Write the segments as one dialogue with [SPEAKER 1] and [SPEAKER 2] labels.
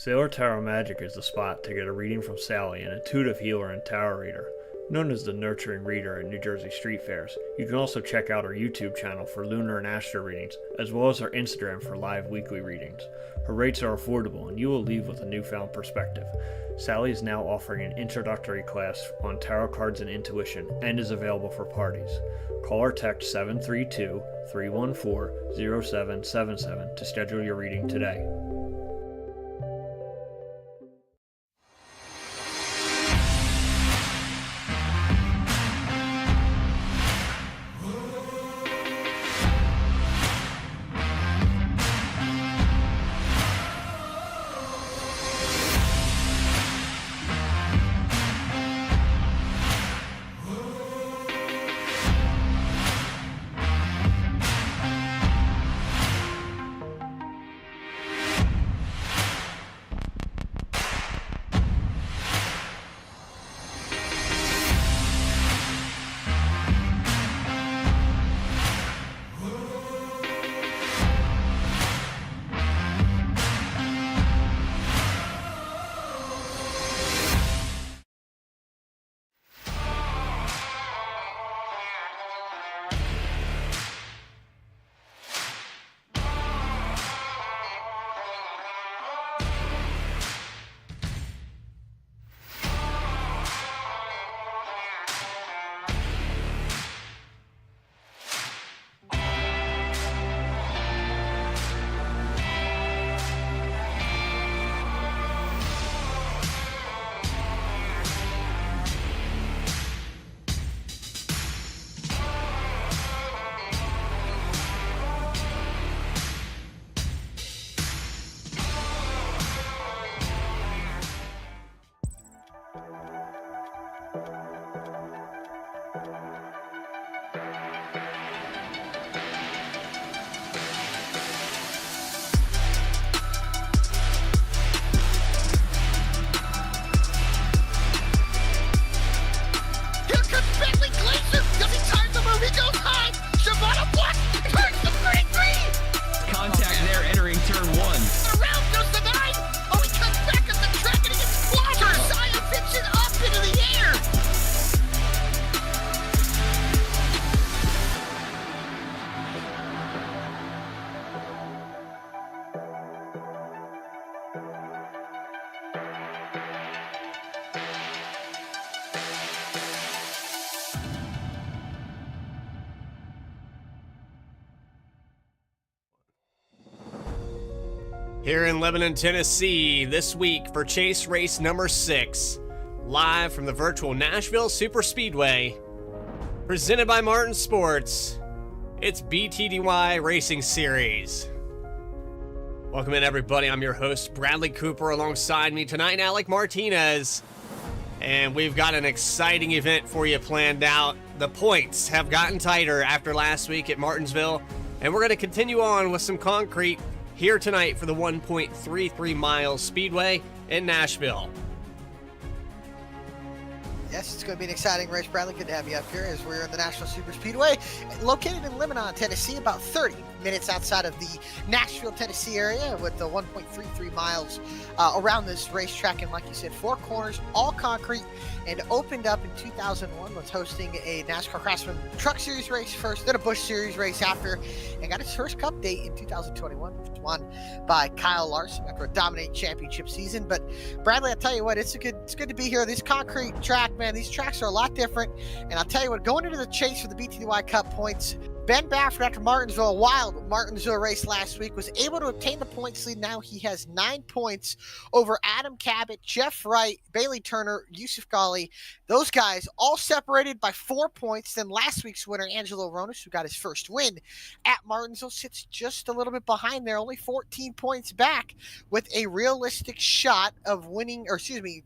[SPEAKER 1] Sailor Tarot Magic is the spot to get a reading from Sally, an intuitive healer and tarot reader. Known as the Nurturing Reader at New Jersey street fairs, you can also check out our YouTube channel for lunar and astro readings, as well as our Instagram for live weekly readings. Her rates are affordable, and you will leave with a newfound perspective. Sally is now offering an introductory class on tarot cards and intuition, and is available for parties. Call or text 732-314-0777 to schedule your reading today.
[SPEAKER 2] Here in Lebanon, Tennessee, this week for Chase Race number 6, live from the virtual Nashville Superspeedway, presented by Martin Sports, it's BTDY Racing Series. Welcome in, everybody. I'm your host, Bradley Cooper. Alongside me tonight, Alec Martinez. And we've got an exciting event for you planned out. The points have gotten tighter after last week at Martinsville, and we're going to continue on with some concrete here tonight for the 1.33 mile speedway in Nashville.
[SPEAKER 3] Yes, it's going to be an exciting race, Bradley. Good to have you up here as we're in the Nashville Superspeedway, located in Lebanon, Tennessee, about 30 minutes outside of the Nashville, Tennessee area, with the 1.33 miles around this racetrack. And like you said, 4 corners, all concrete, and opened up in 2001. Was hosting a NASCAR Craftsman Truck Series race first, then a Busch Series race after, and got its first Cup date in 2021, which was won by Kyle Larson after a dominating championship season. But Bradley, I'll tell you what, it's good to be here. This concrete track, man, these tracks are a lot different. And I'll tell you what, going into the chase for the BTDY Cup points, Ben Baffert, after Martinsville, a wild Martinsville race last week, was able to obtain the points lead. Now he has 9 points over Adam Cabot, Jeff Wright, Bailey Turner, Yusuf Ghali. Those guys all separated by 4 points. Then last week's winner, Angelo Hronis, who got his first win at Martinsville, sits just a little bit behind there, only 14 points back, with a realistic shot of winning, or excuse me,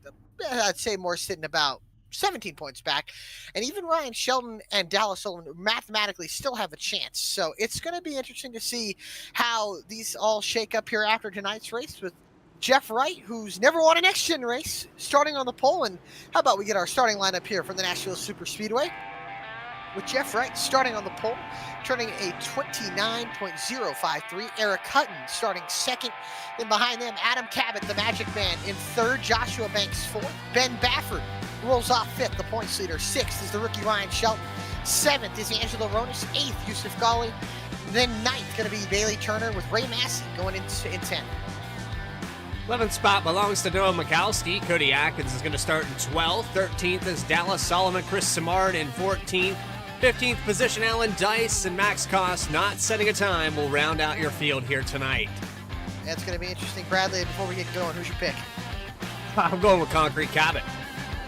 [SPEAKER 3] I'd say more sitting about 17 points back. And even Ryan Sheldon and Dallas Sullivan mathematically still have a chance. So it's going to be interesting to see how these all shake up here after tonight's race, with Jeff Wright, who's never won a next-gen race, starting on the pole. And how about we get our starting lineup here from the Nashville Superspeedway? with Jeff Wright starting on the pole, turning a 29.053. Eric Hutton starting second. Then behind them, Adam Cabot, the Magic Man, in third. Joshua Banks fourth. Ben Baffert rolls off fifth, the points leader. Sixth is the rookie Ryan Shelton. Seventh is Angelo Hronis. Eighth, Yusuf Ghali. Then ninth going to be Bailey Turner with Ray Massey going in 10th.
[SPEAKER 2] 11th spot belongs to Noah Mikowski. Cody Atkins is going to start in 12th. 13th is Dallas Solomon. Chris Simard in 14th. 15th position, Alan Dice and Max Koss, not setting a time, will round out your field here tonight.
[SPEAKER 3] That's going to be interesting. Bradley, before we get going, who's your pick?
[SPEAKER 2] I'm going with Concrete Cabot.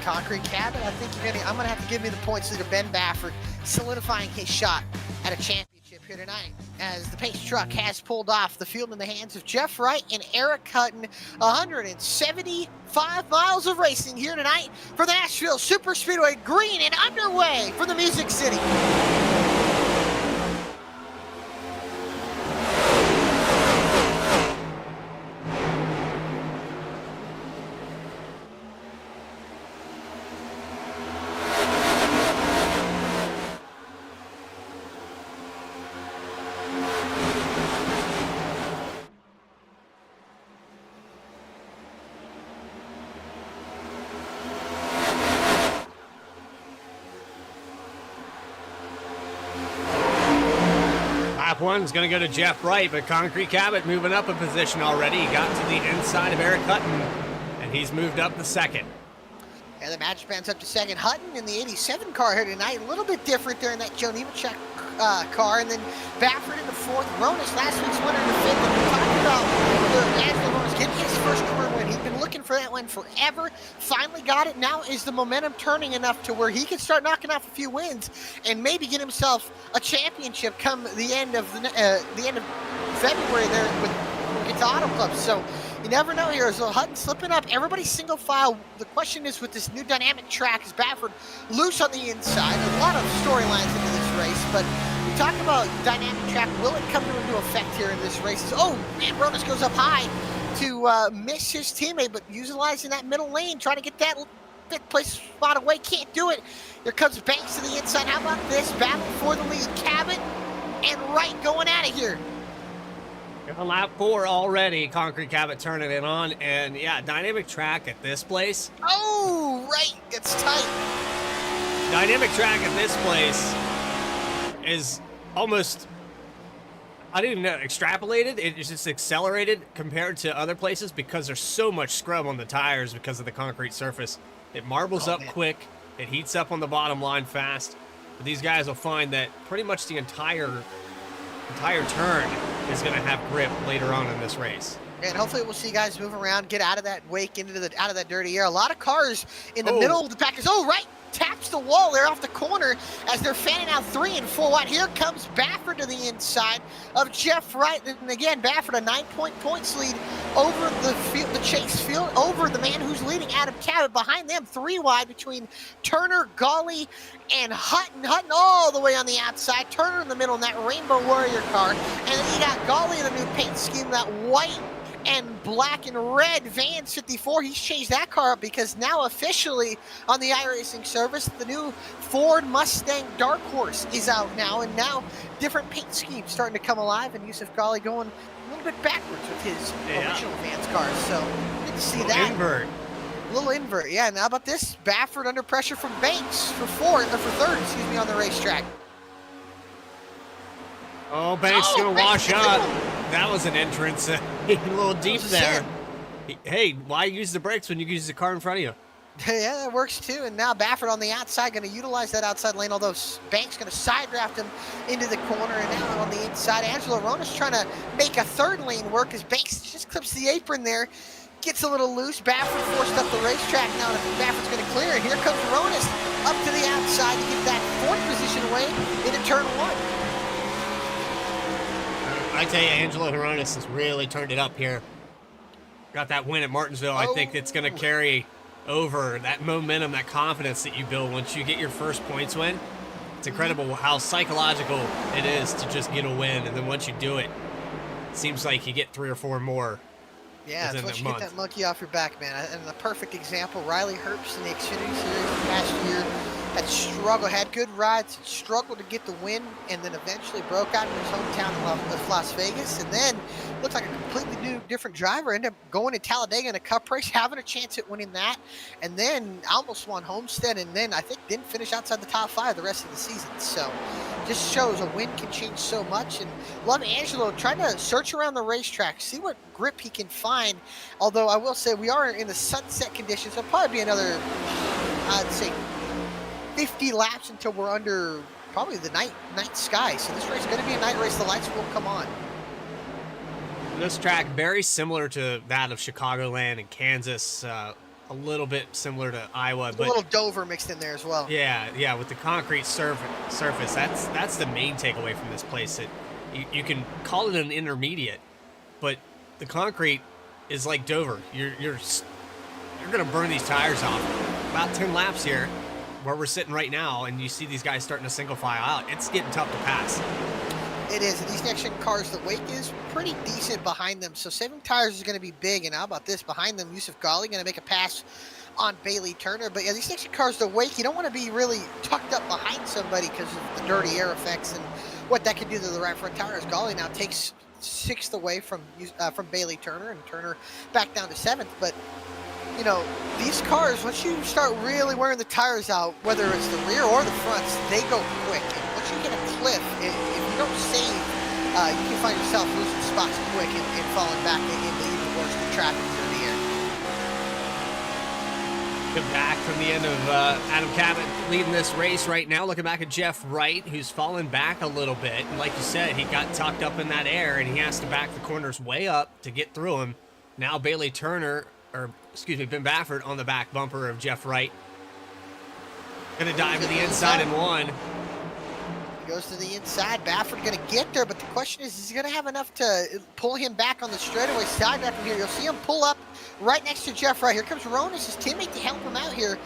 [SPEAKER 3] Concrete Cabot? I think I'm going to have to give me the points leader, Ben Baffert, solidifying his shot at a championship here tonight, as the pace truck has pulled off the field in the hands of Jeff Wright and Eric Hutton. 175 miles of racing here tonight for the Nashville Superspeedway, green and underway from the Music City.
[SPEAKER 2] Lap one is going to go to Jeff Wright, but Concrete Cabot moving up a position already. He got to the inside of Eric Hutton, and he's moved up the second.
[SPEAKER 3] And the Magic Man's up to second. Hutton in the 87 car here tonight, a little bit different there in that Joe Nemechek car. And then Baffert in the fourth. Hronis, last week's winner in the fifth. And we're talking about Angelo Hronis getting his first career win. He's been looking for that win forever. Finally got it. Now is the momentum turning enough to where he can start knocking off a few wins and maybe get himself a championship come the end of February there with Get to Auto Club. So you never know here. So Hutton slipping up. Everybody's single file. The question is, with this new dynamic track, is Baffert loose on the inside? A lot of storylines into this race, but we talk about dynamic track. Will it come into effect here in this race? Oh, man, Hronis goes up high to miss his teammate, but utilizing that middle lane, trying to get that fifth place spot away. Can't do it. Here comes Banks to the inside. How about this? Battle for the lead. Cabot and Wright going at it here.
[SPEAKER 2] On lap 4 already, Concrete Cabot turning it on, and yeah, dynamic track at this place.
[SPEAKER 3] Oh, Wright gets tight.
[SPEAKER 2] Dynamic track at this place is almost, I don't even know, extrapolated. It's just accelerated compared to other places because there's so much scrub on the tires because of the concrete surface. It marbles up quick. It heats up on the bottom line fast. But these guys will find that pretty much the entire turn is going to have grip later on in this race.
[SPEAKER 3] And hopefully we'll see guys move around, get out of that wake, out of that dirty air. A lot of cars in the middle of the pack. Right, taps the wall there off the corner as they're fanning out 3 and 4 wide. Here comes Baffert to the inside of Jeff Wright. And again, Baffert a 9-point points lead over the chase field, over the man who's leading, Adam Cabot. Behind them, 3 wide between Turner, Ghali, and Hutton. Hutton all the way on the outside. Turner in the middle in that Rainbow Warrior car. And then you got Ghali in the new paint scheme, that white and black and red Van 54. He's changed that car up because now officially on the iRacing service, the new Ford Mustang Dark Horse is out now, and now different paint schemes starting to come alive, and Yusuf Ghali going a little bit backwards with his original Vans cars. So good to see that.
[SPEAKER 2] Invert.
[SPEAKER 3] A little invert, yeah. Now about this, Baffert under pressure from Banks for third, on the racetrack.
[SPEAKER 2] Oh, Banks gonna wash up. That was an entrance. A little deep there. Hey, why use the brakes when you use the car in front of you?
[SPEAKER 3] Yeah, that works too. And now Baffert on the outside, going to utilize that outside lane, although Banks going to side draft him into the corner. And now on the inside, Angelo Hronis trying to make a third lane work as Banks just clips the apron there. Gets a little loose. Baffert forced up the racetrack now, and Baffert's going to clear it. Here comes Hronis up to the outside to get that fourth position away into turn 1.
[SPEAKER 2] I tell you, Angelo Hronis has really turned it up here. Got that win at Martinsville. I think it's going to carry over that momentum, that confidence that you build once you get your first points win. It's incredible how psychological it is to just get a win, and then once you do it, it seems like you get 3 or 4 more
[SPEAKER 3] Yeah, it's
[SPEAKER 2] within
[SPEAKER 3] once
[SPEAKER 2] a
[SPEAKER 3] you get
[SPEAKER 2] month.
[SPEAKER 3] that monkey off your back, man. And the perfect example, Riley Herbst in the Xfinity Series last year had good rides, had struggled to get the win, and then eventually broke out in his hometown of Las Vegas. And then looked like a completely new, different driver. Ended up going to Talladega in a cup race, having a chance at winning that. And then almost won Homestead, and then I think didn't finish outside the top 5 the rest of the season. So just shows a win can change so much. And love Angelo trying to search around the racetrack, see what grip he can find. Although I will say we are in the sunset conditions. There'll probably be another, I'd say, 50 laps until we're under probably the night sky. So this race is going to be a night race. The lights will come on.
[SPEAKER 2] This track very similar to that of Chicagoland and Kansas. A little bit similar to Iowa, but
[SPEAKER 3] a little Dover mixed in there as well.
[SPEAKER 2] Yeah, with the concrete surface, that's the main takeaway from this place. You can call it an intermediate, but the concrete is like Dover. You're gonna burn these tires off. About 10 laps here, where we're sitting right now, and you see these guys starting to single file out. It's getting tough to pass.
[SPEAKER 3] It is. And these next-gen cars, the wake is pretty decent behind them. So saving tires is going to be big. And how about this? Behind them, Yusuf Ghali going to make a pass on Bailey Turner. But yeah, these next-gen cars, the wake, you don't want to be really tucked up behind somebody because of the dirty air effects and what that can do to the right front tires. Ghali now takes 6th away from Bailey Turner, and Turner back down to 7th. But you know, these cars, once you start really wearing the tires out, whether it's the rear or the fronts, they go quick. And once you hit a cliff, if you don't save, you can find yourself losing spots quick and falling back into even worse traffic through the air.
[SPEAKER 2] Come back from the end of Adam Cabot leading this race right now. Looking back at Jeff Wright, who's fallen back a little bit. And like you said, he got tucked up in that air, and he has to back the corners way up to get through him. Now Bailey Turner, Ben Baffert on the back bumper of Jeff Wright. Gonna dive to the inside and one.
[SPEAKER 3] He goes to the inside. Baffert gonna get there, but the question is he gonna have enough to pull him back on the straightaway side back from here? You'll see him pull up right next to Jeff Wright. Here comes Hronis, his teammate, to help him out here.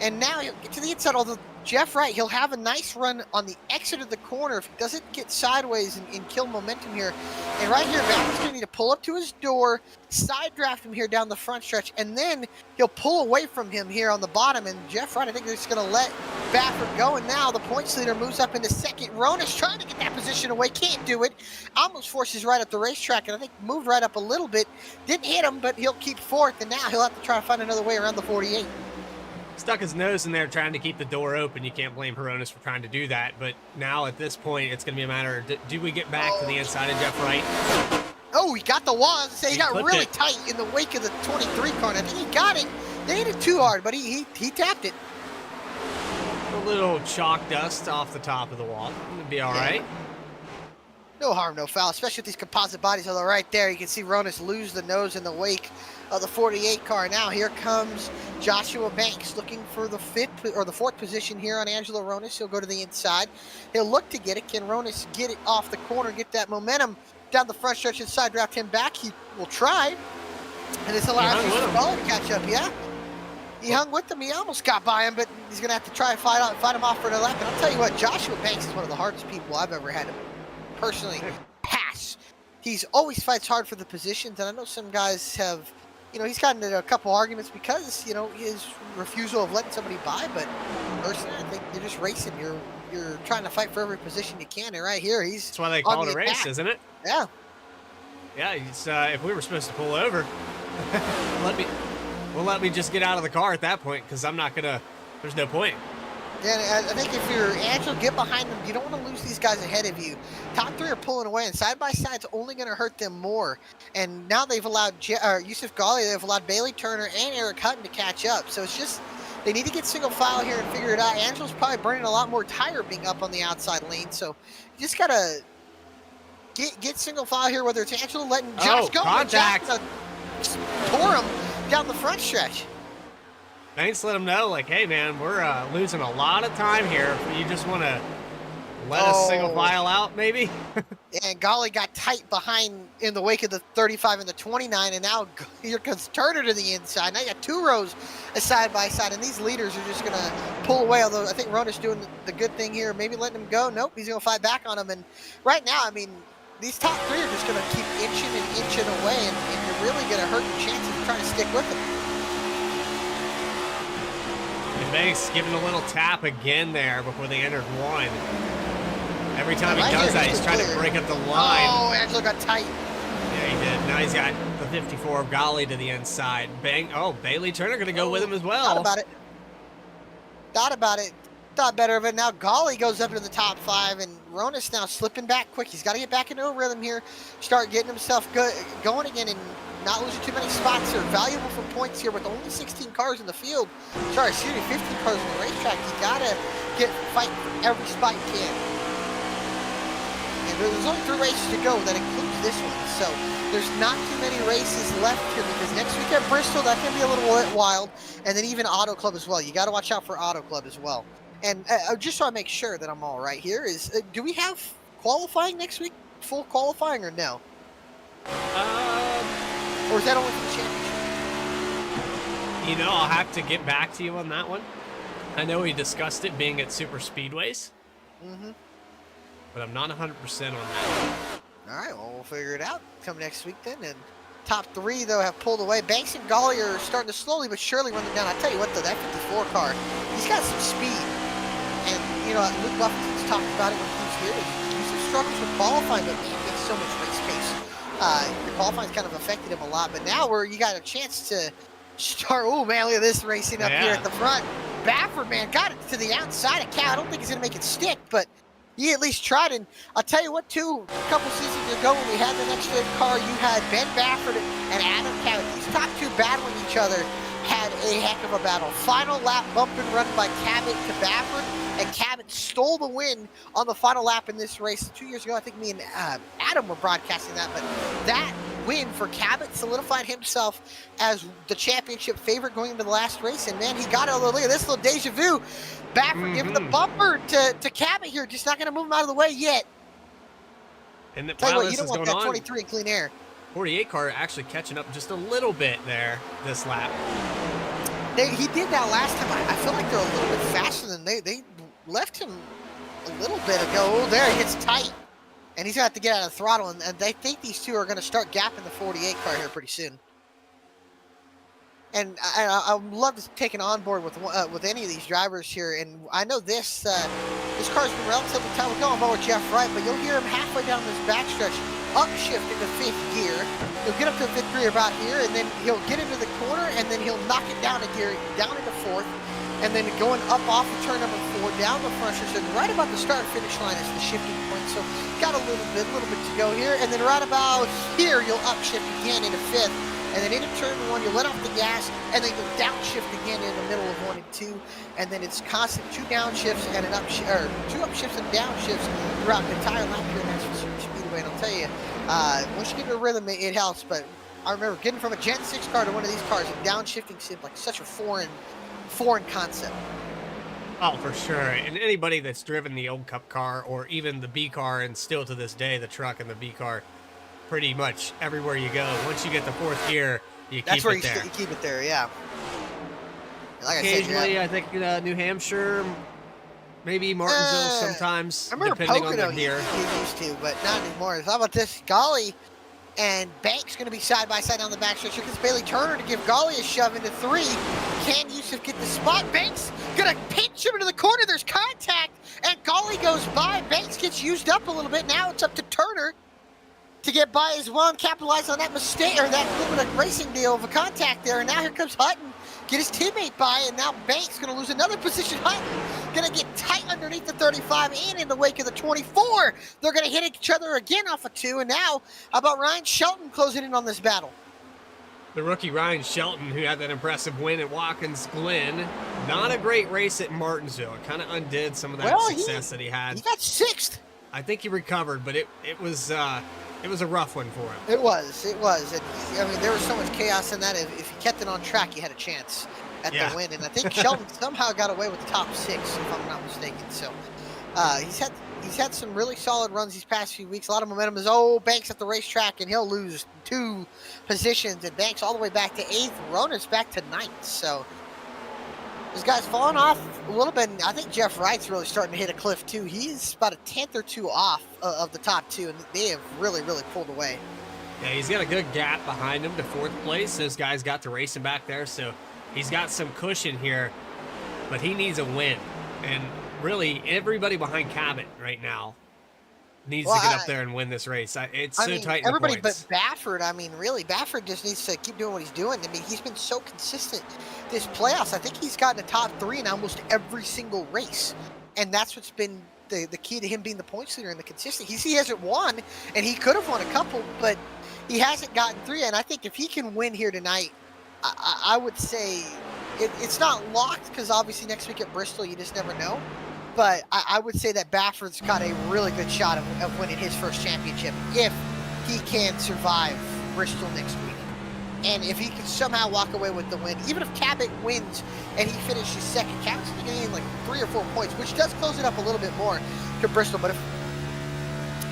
[SPEAKER 3] And now he'll get to the inside, although Jeff Wright, he'll have a nice run on the exit of the corner if he doesn't get sideways and kill momentum here. And right here, Baffert's going to need to pull up to his door, side draft him here down the front stretch, and then he'll pull away from him here on the bottom. And Jeff Wright, I think, is just going to let Baffert go. And now the points leader moves up into 2nd. Hronis trying to get that position away, can't do it. Almost forces right up the racetrack, and I think moved right up a little bit. Didn't hit him, but he'll keep 4th, and now he'll have to try to find another way around the 48.
[SPEAKER 2] Stuck his nose in there trying to keep the door open. You can't blame Hronis for trying to do that. But now at this point, it's going to be a matter of do we get back to the inside of Jeff Wright?
[SPEAKER 3] Oh, he got the wall. He got really
[SPEAKER 2] it
[SPEAKER 3] tight in the wake of the 23 car. And I think he got it. They hit it too hard, but he tapped it.
[SPEAKER 2] A little chalk dust off the top of the wall. It'll be all right.
[SPEAKER 3] No harm, no foul, especially with these composite bodies. Although right there, you can see Hronis lose the nose in the wake of the 48 car. Now here comes Joshua Banks looking for the 5th or the 4th position here on Angelo Hronis. He'll go to the inside. He'll look to get it. Can Hronis get it off the corner, get that momentum down the front stretch and side draft him back? He will try. And this allows Yusuf Ghali to catch up, yeah? He hung with him. He almost got by him, but he's going to have to try and fight him off for another lap. And I'll tell you what, Joshua Banks is one of the hardest people I've ever had to personally pass. He's always fights hard for the positions, and I know some guys have, you know, he's gotten into a couple arguments because, you know, his refusal of letting somebody by, but personally, I think you're just racing. You're trying to fight for every position you can, and right here, he's
[SPEAKER 2] That's why they call it a race, isn't it?
[SPEAKER 3] Yeah.
[SPEAKER 2] Yeah, it's, if we were supposed to pull over, let me just get out of the car at that point, because I'm not going to, there's no point.
[SPEAKER 3] Yeah, I think if you're Angelo, get behind them. You don't want to lose these guys ahead of you. Top 3 are pulling away, and side-by-side's only going to hurt them more. And now they've allowed Yusuf Ghali, they've allowed Bailey Turner and Eric Hutton to catch up. So it's just, they need to get single file here and figure it out. Angelo's probably burning a lot more tire being up on the outside lane. So you just got to get single file here, whether it's Angelo letting Josh go.
[SPEAKER 2] Contact.
[SPEAKER 3] Tore him down the front stretch.
[SPEAKER 2] Banks let him know, like, hey, man, we're losing a lot of time here. You just want to let us single file out, maybe?
[SPEAKER 3] And Ghali got tight behind in the wake of the 35 and the 29, and now here comes Turner to the inside. Now you got 2 rows side by side, and these leaders are just going to pull away, although I think Hronis doing the good thing here, maybe letting him go. Nope, he's going to fight back on him. And right now, I mean, these top three are just going to keep inching and inching away, and you're really going to hurt your chances of trying to stick with them.
[SPEAKER 2] And Banks giving a little tap again there before they entered one. Every time he does that, he's trying to break up the line.
[SPEAKER 3] Oh, Angelo got tight.
[SPEAKER 2] Yeah, he did. Now he's got the 54 of Golly to the inside. Bailey Turner going to go with him as well.
[SPEAKER 3] Thought about it. Thought better of it. Now Golly goes up into the top 5, and Hronis now slipping back quick. He's got to get back into a rhythm here, start getting himself going again, and not losing too many spots here. Valuable for points here with only 16 cars in the field. Sorry, 15 cars on the racetrack. You got to fight for every spot you can. And there's only 3 races to go. That includes this one. So there's not too many races left here, because next week at Bristol, that can be a little wild. And then even Auto Club as well. You got to watch out for Auto Club as well. And just so I make sure that I'm all right here, is do we have qualifying next week? Full qualifying or no? Or is that only for the championship?
[SPEAKER 2] You know, I'll have to get back to you on that one. I know we discussed it being at super speedways. But I'm not 100% on that.
[SPEAKER 3] All right, well, we'll figure it out come next week then. And top 3, though, have pulled away. Banks and Golly are starting to slowly but surely run them down. I tell you what, though, that 54 car, he's got some speed. And, you know, Luke Buffett's talked about it when he was here. He's struggles with qualifying, but man, he makes so much race pace. The qualifying's kind of affected him a lot. But now you got a chance to start. Oh, man, look at this racing up here at the front. Baffert, man, got it to the outside of Cal. I don't think he's going to make it stick, but he at least tried. And I'll tell you what, too, a couple seasons ago when we had the next good car, you had Ben Baffert and Adam Cabot. These top 2 battling each other had a heck of a battle. Final lap bump and run by Cabot to Baffert, and Cabot stole the win on the final lap in this race 2 years ago. I think me and Adam were broadcasting that, but that win for Cabot solidified himself as the championship favorite going into the last race. And man, he got it. Look at this little deja vu. Baffert giving the bumper to Cabot here, just not going to move him out of the way yet.
[SPEAKER 2] And
[SPEAKER 3] tell you what, you don't want that 23 in clean air.
[SPEAKER 2] 48 car actually catching up just a little bit there this lap.
[SPEAKER 3] He did that last time. I feel like they're a little bit faster than they left him a little bit ago. Oh, there, he gets tight. And he's going to have to get out of the throttle. And they think these two are going to start gapping the 48 car here pretty soon. And I love taking on board with any of these drivers here. And I know this car's been relatively tough. We're going with Jeff Wright, but you'll hear him halfway down this backstretch upshift into 5th gear. He'll get up to 5th gear about here, and then he'll get into the corner, and then he'll knock it down a gear, down into 4th, and then going up off of turn number 4, down the front stretch, and right about the start-finish line is the shifting point. So got a little bit to go here, and then right about here, you'll upshift again into 5th. And then into turn 1, you let off the gas, and then you'll downshift again in the middle of 1 and 2. And then it's constant 2 downshifts and 2 upshifts and downshifts throughout the entire lap here in Nashville Superspeedway. And I'll tell you, once you get into a rhythm, it helps. But I remember getting from a Gen 6 car to one of these cars, and downshifting seemed like such a foreign concept.
[SPEAKER 2] Oh, for sure. And anybody that's driven the old Cup car or even the B car, and still to this day, the truck and the B car, pretty much everywhere you go, once you get the 4th gear, you keep it there.
[SPEAKER 3] That's where you keep it there, yeah. Like
[SPEAKER 2] occasionally, I think New Hampshire, maybe Martinsville sometimes,
[SPEAKER 3] I remember
[SPEAKER 2] depending
[SPEAKER 3] Pocono
[SPEAKER 2] on the gear.
[SPEAKER 3] He used to, but not anymore. How about this? Golly and Banks going to be side by side down the backstretch. Here comes Bailey Turner to give Golly a shove into 3. Can Yusuf get the spot? Banks going to pinch him into the corner. There's contact, and Golly goes by. Banks gets used up a little bit. Now it's up to Turner to get by as well and capitalize on that mistake, or that little bit of racing deal of a contact there. And now here comes Hutton, get his teammate by, and now Banks going to lose another position. Hutton going to get tight underneath the 35 and in the wake of the 24. They're going to hit each other again off of 2, and now how about Ryan Shelton closing in on this battle?
[SPEAKER 2] The rookie Ryan Shelton, who had that impressive win at Watkins Glen. Not a great race at Martinsville. It kind of undid some of that success that he had.
[SPEAKER 3] He got 6th.
[SPEAKER 2] I think he recovered, but it was a rough one for him.
[SPEAKER 3] It was. And I mean, there was so much chaos in that. If he kept it on track, he had a chance at the win. And I think Shelton somehow got away with the top 6, if I'm not mistaken. So he's had some really solid runs these past few weeks. A lot of momentum. Is Banks at the racetrack, and he'll lose 2 positions. And Banks all the way back to 8th. Hronis back to 9th. So This guy's falling off a little bit. And I think Jeff Wright's really starting to hit a cliff too. He's about a 10th or 2 off of the top 2, and they have really pulled away.
[SPEAKER 2] Yeah, he's got a good gap behind him to 4th place. Those guys got to race him back there, so he's got some cushion here, but he needs a win. And really, everybody behind Cabot right now needs to get up there and win this race. It's so tight in the
[SPEAKER 3] everybody
[SPEAKER 2] points.
[SPEAKER 3] but Baffert. I mean, really, Baffert just needs to keep doing what he's doing. I mean, he's been so consistent this playoffs. I think he's gotten the top 3 in almost every single race, and that's what's been the key to him being the points leader and the consistent. He hasn't won, and he could have won a couple, but he hasn't gotten 3. And I think if he can win here tonight, I would say it's not locked, because obviously next week at Bristol, you just never know. But I would say that Baffert's got a really good shot of winning his first championship if he can survive Bristol next week. And if he can somehow walk away with the win, even if Cabot wins and he finishes second, Cabot's going to gain like 3 or 4 points, which does close it up a little bit more to Bristol. But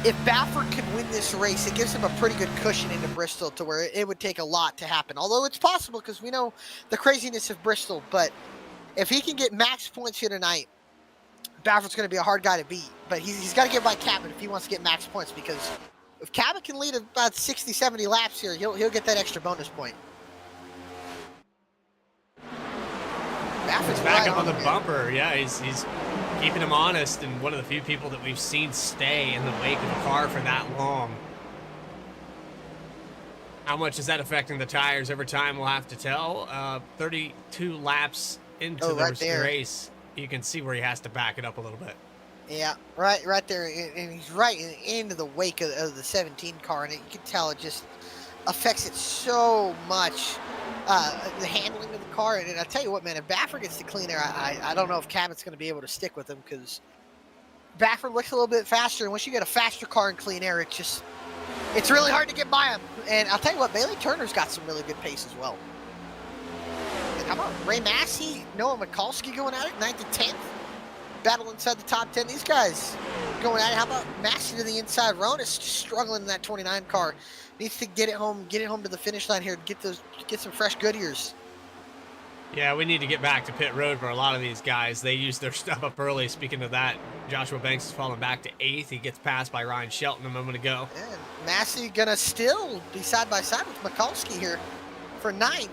[SPEAKER 3] if Baffert can win this race, it gives him a pretty good cushion into Bristol, to where it would take a lot to happen. Although it's possible, because we know the craziness of Bristol. But if he can get max points here tonight, Baffert's going to be a hard guy to beat. But he's got to get by Cabot if he wants to get max points, because if Cabot can lead about 60, 70 laps here, he'll get that extra bonus point. Baffert's
[SPEAKER 2] back
[SPEAKER 3] right
[SPEAKER 2] up on the
[SPEAKER 3] here.
[SPEAKER 2] bumper. Yeah, he's keeping him honest, and one of the few people that we've seen stay in the wake of a car for that long. How much is that affecting the tires over time, we'll have to tell. 32 laps into the race, you can see where he has to back it up a little bit.
[SPEAKER 3] Yeah, right there, and he's right into the wake of the 17 car, and you can tell it just affects it so much, the handling of the car. And I tell you what, man, if Baffert gets the clean air, I don't know if Cabot's going to be able to stick with him, because Baffert looks a little bit faster, and once you get a faster car in clean air, it's really hard to get by him. And I'll tell you what, Bailey Turner's got some really good pace as well. And how about Ray Massey, Noah Mikulski going at it, 9th and 10th? Battle inside the top 10. These guys going at it. How about Massey to the inside? Hronis struggling in that 29 car. Needs to get it home to the finish line here, get some fresh Goodyears.
[SPEAKER 2] Yeah, we need to get back to pit road for a lot of these guys. They used their stuff up early. Speaking of that, Joshua Banks is falling back to 8th. He gets passed by Ryan Shelton a moment ago.
[SPEAKER 3] And Massey gonna still be side by side with Mikulski here for 9th.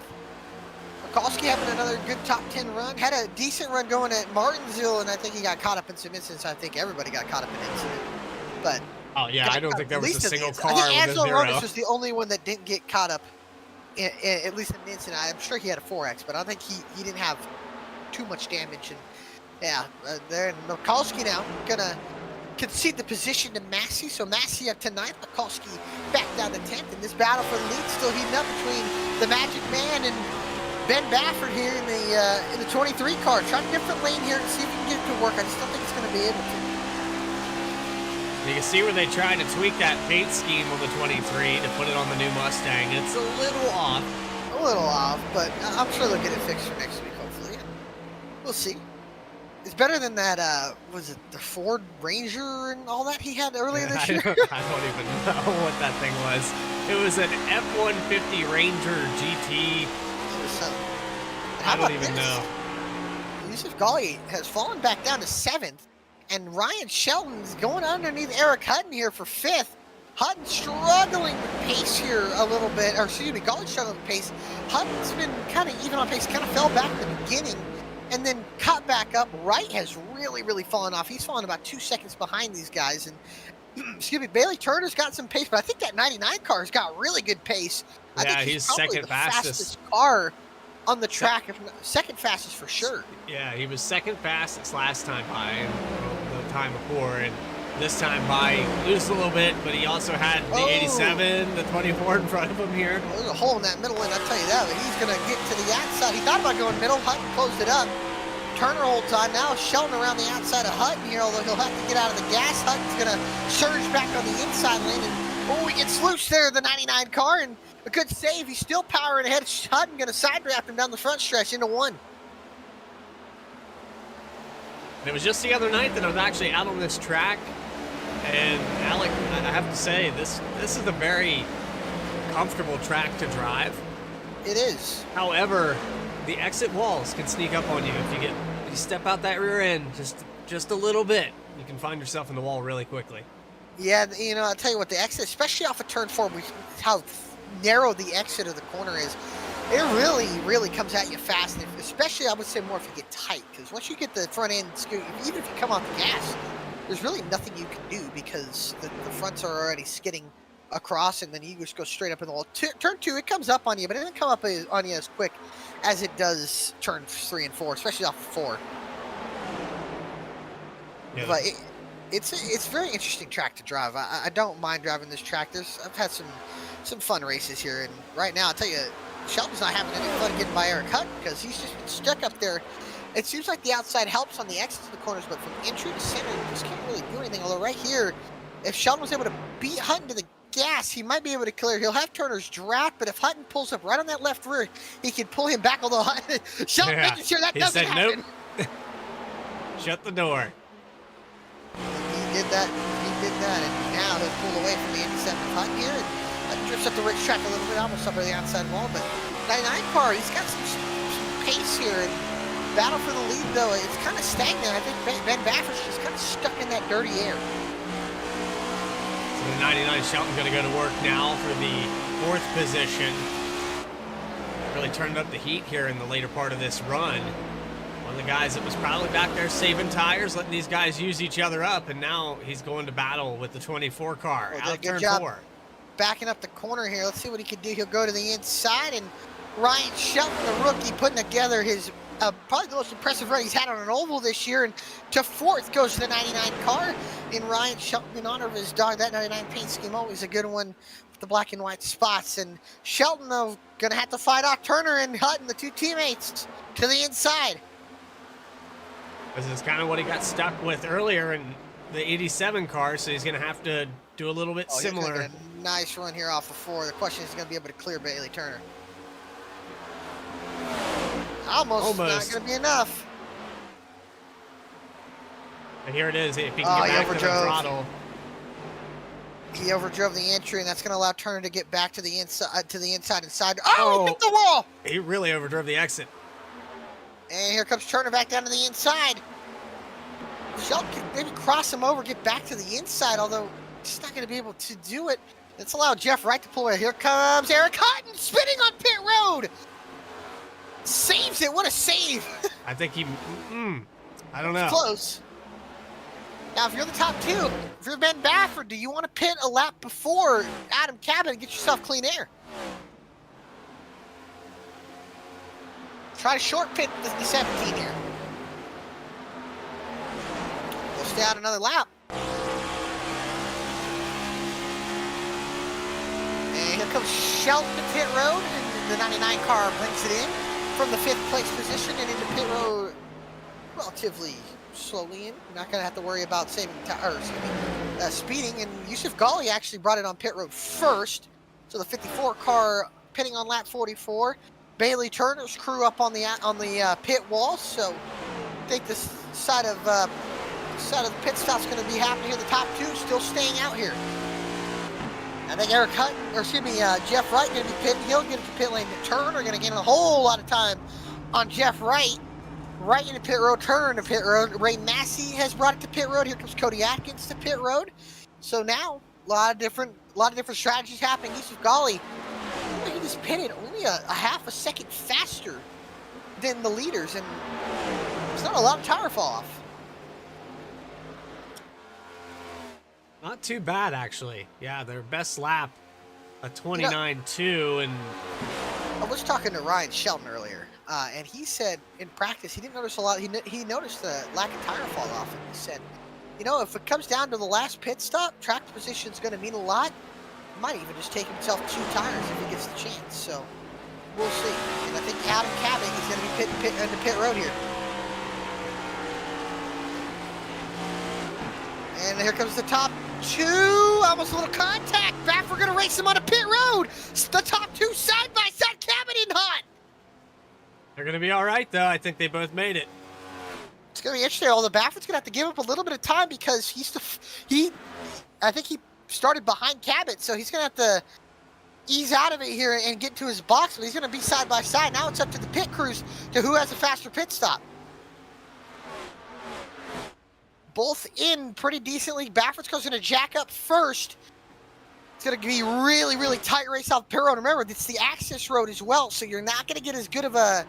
[SPEAKER 3] Mikulski having another good top 10 run. Had a decent run going at Martinsville, and I think he got caught up in some incidents. I think everybody got caught up in incident. But
[SPEAKER 2] oh yeah, I don't think there was a single car.
[SPEAKER 3] I think Angelo
[SPEAKER 2] with a 0.
[SPEAKER 3] Hronis was the only one that didn't get caught up, at least in an incident. I'm sure he had a 4X, but I think he didn't have too much damage. And yeah, there Mikulski now gonna concede the position to Massey. So Massey up to 9th, Mikulski back down to 10th. And this battle for the lead still heating up between the Magic Man and Ben Baffert here in the 23 car. Trying a different lane here and see if we can get it to work. I just don't think it's going to be able to.
[SPEAKER 2] You can see where they tried to tweak that paint scheme on the 23 to put it on the new Mustang. It's a little off.
[SPEAKER 3] A little off, but I'm sure they'll get it fixed for next week, hopefully. We'll see. It's better than that, was it the Ford Ranger and all that he had earlier this year?
[SPEAKER 2] I don't even know what that thing was. It was an F-150 Ranger GT. I don't even know.
[SPEAKER 3] Yusuf Ghali has fallen back down to 7th, and Ryan Shelton's going underneath Eric Hutton here for 5th. Hutton struggling with pace here a little bit, or excuse me, Ghali struggling with pace. Hutton's been kind of even on pace, kind of fell back in the beginning, and then cut back up. Wright has really fallen off. He's fallen about 2 seconds behind these guys, and excuse me, Bailey Turner's got some pace, but I think that 99 car's got really good pace. I think
[SPEAKER 2] he's
[SPEAKER 3] probably
[SPEAKER 2] second
[SPEAKER 3] the
[SPEAKER 2] fastest
[SPEAKER 3] car on the track, if not, second fastest for sure.
[SPEAKER 2] Yeah, he was second fastest last time by, and the time before, and this time by loose a little bit, but he also had the 87, the 24 in front of him here.
[SPEAKER 3] Well, there's a hole in that middle lane, I'll tell you that, but he's going to get to the outside. He thought about going middle. Hutton closed it up. Turner holds on now. Shelton around the outside of Hutton here, although he'll have to get out of the gas. Hutton's going to surge back on the inside lane, and he gets loose there, the 99 car, and a good save. He's still powering ahead. Hutton going to side draft him down the front stretch into 1.
[SPEAKER 2] And it was just the other night that I was actually out on this track, and Alec, I have to say, this is a very comfortable track to drive.
[SPEAKER 3] It is.
[SPEAKER 2] However, the exit walls can sneak up on you if you step out that rear end just a little bit. You can find yourself in the wall really quickly.
[SPEAKER 3] Yeah, you know, I'll tell you what, the exit, especially off of turn 4, how narrow the exit of the corner is, it really, really comes at you fast. And especially, I would say more if you get tight, because once you get the front end scoot, even if you come off the gas, there's really nothing you can do because the fronts are already skidding across, and then you just go straight up in the wall. Turn 2, it comes up on you, but it doesn't come up on you as quick as it does turn 3 and 4, especially off of 4. Yeah. But it's a very interesting track to drive. I don't mind driving this track. I've had some fun races here, and right now I'll tell you, Shelton's not having any fun getting by Eric Hutton because he's just been stuck up there. It seems like the outside helps on the exits of the corners, but from entry to center, you just can't really do anything. Although right here, if Shelton was able to beat Hutton to the gas, he might be able to clear. He'll have Turner's draft, but if Hutton pulls up right on that left rear, he can pull him back. Although Shelton making sure that doesn't happen.
[SPEAKER 2] Nope. Shut the door.
[SPEAKER 3] He did that, and now he'll pull away from the 87 Hutton here, and drifts up the racetrack a little bit, almost up to the outside wall, but 99 car, he's got some pace here, and battle for the lead, though, it's kind of stagnant. I think Ben Baffer's just kind of stuck in that dirty air.
[SPEAKER 2] So the 99 Shelton going to go to work now for the 4th position. Really turned up the heat here in the later part of this run. One of the guys that was probably back there saving tires, letting these guys use each other up, and now he's going to battle with the 24 car out of turn 4.
[SPEAKER 3] Backing up the corner here. Let's see what he can do. He'll go to the inside, and Ryan Shelton, the rookie, putting together his probably the most impressive run he's had on an oval this year, and to 4th goes the 99 car in Ryan Shelton in honor of his dog. That 99 paint scheme, always a good one with the black and white spots. And Shelton, though, going to have to fight off Turner and Hutton, the 2 teammates, to the inside.
[SPEAKER 2] This is kind of what he got stuck with earlier in the 87 car, so he's going to have to do a little bit similar.
[SPEAKER 3] He's a nice run here off of 4. The question is, he's going to be able to clear Bailey Turner. Almost. Not going to be enough.
[SPEAKER 2] And here it is. If he can get back to the throttle.
[SPEAKER 3] He overdrove the entry, and that's going to allow Turner to get back to the inside and side. Oh, he hit the wall!
[SPEAKER 2] He really overdrove the exit.
[SPEAKER 3] And here comes Turner back down to the inside. Shelton can maybe cross him over, get back to the inside, although he's not going to be able to do it. Let's allow Jeff Wright to pull away. Here comes Eric Hutton spinning on pit road. Saves it. What a save.
[SPEAKER 2] I think he, I don't know.
[SPEAKER 3] Close. Now, if you're the top 2, if you're Ben Baffert, do you want to pit a lap before Adam Cabot and get yourself clean air? Try to short pit the 17 here. We'll stay out another lap. And here comes Shelton to pit road, and the 99 car brings it in from the 5th place position and into pit road relatively slowly in. You're not going to have to worry about saving speeding, and Yusuf Ghali actually brought it on pit road first. So the 54 car pitting on lap 44. Bailey Turner's crew up on the pit wall, so I think this side of the pit stop's going to be happening here. The top 2 still staying out here. I think Jeff Wright going to be pitting. He'll get to pit lane. Turner going to gain a whole lot of time on Jeff Wright. Right into pit road. Turner into pit road. Ray Massey has brought it to pit road. Here comes Cody Atkins to pit road. So now a lot of different strategies happening. Yusuf Ghali, he just pitted only a half a second faster than the leaders, and there's not a lot of tire fall off.
[SPEAKER 2] Not too bad, actually. Yeah, their best lap, a 29.2, and
[SPEAKER 3] I was talking to Ryan Shelton earlier, and he said in practice he didn't notice a lot. He noticed the lack of tire fall off, and he said, you know, if it comes down to the last pit stop, track position is going to mean a lot. He might even just take himself 2 tires if he gets the chance. So we'll see. And I think Adam Cabot is going to be pitting into pit road here. And here comes the top 2. Almost a little contact. Baffert going to race him on a pit road. The top 2 side by side. Cabot and Hunt.
[SPEAKER 2] They're going to be all right, though. I think they both made it.
[SPEAKER 3] It's going to be interesting. Although Baffert's going to have to give up a little bit of time because I think he started behind Cabot, so he's going to have to ease out of it here and get to his box, but he's going to be side by side. Now it's up to the pit crews to who has a faster pit stop. Both in pretty decently. Baffert's going to jack up first. It's going to be really, really tight race off pit road. Remember, it's the access road as well, so you're not going to get as good of a...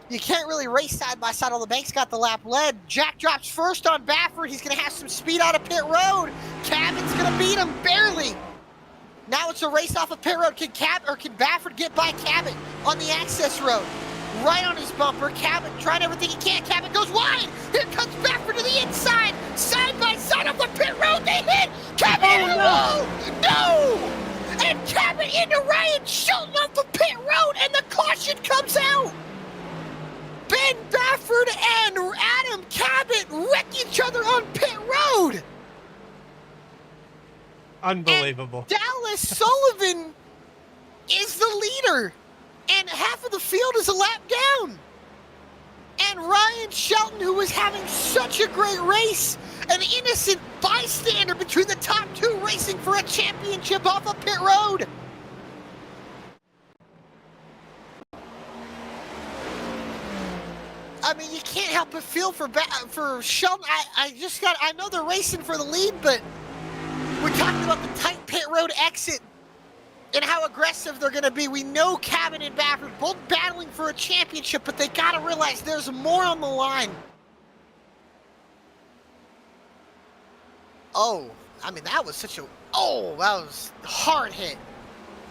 [SPEAKER 3] You can't really race side by side. All the banks got the lap led. Jack drops first on Baffert. He's going to have some speed out of pit road. Cabot's going to beat him barely. Now it's a race off of pit road. Can Baffert get by Cabot on the access road? Right on his bumper. Cabot trying everything he can. Cabot goes wide. Here comes Baffert to the inside. Side by side off the pit road. They hit. Cabot into the wall. No! And Cabot into Ryan Shelton off the pit road, and the caution comes out. Ben Baffert and Adam Cabot wreck each other on pit road.
[SPEAKER 2] Unbelievable.
[SPEAKER 3] And Dallas Sullivan is the leader, and half of the field is a lap down. And Ryan Shelton, who was having such a great race, an innocent bystander between the top two racing for a championship off of pit road. I mean, you can't help but feel for Shelton. I know they're racing for the lead, but we're talking about the tight pit road exit and how aggressive they're going to be. We know Cabot and Baffert both battling for a championship, but they got to realize there's more on the line. Oh, I mean, that was such a... Oh, that was a hard hit.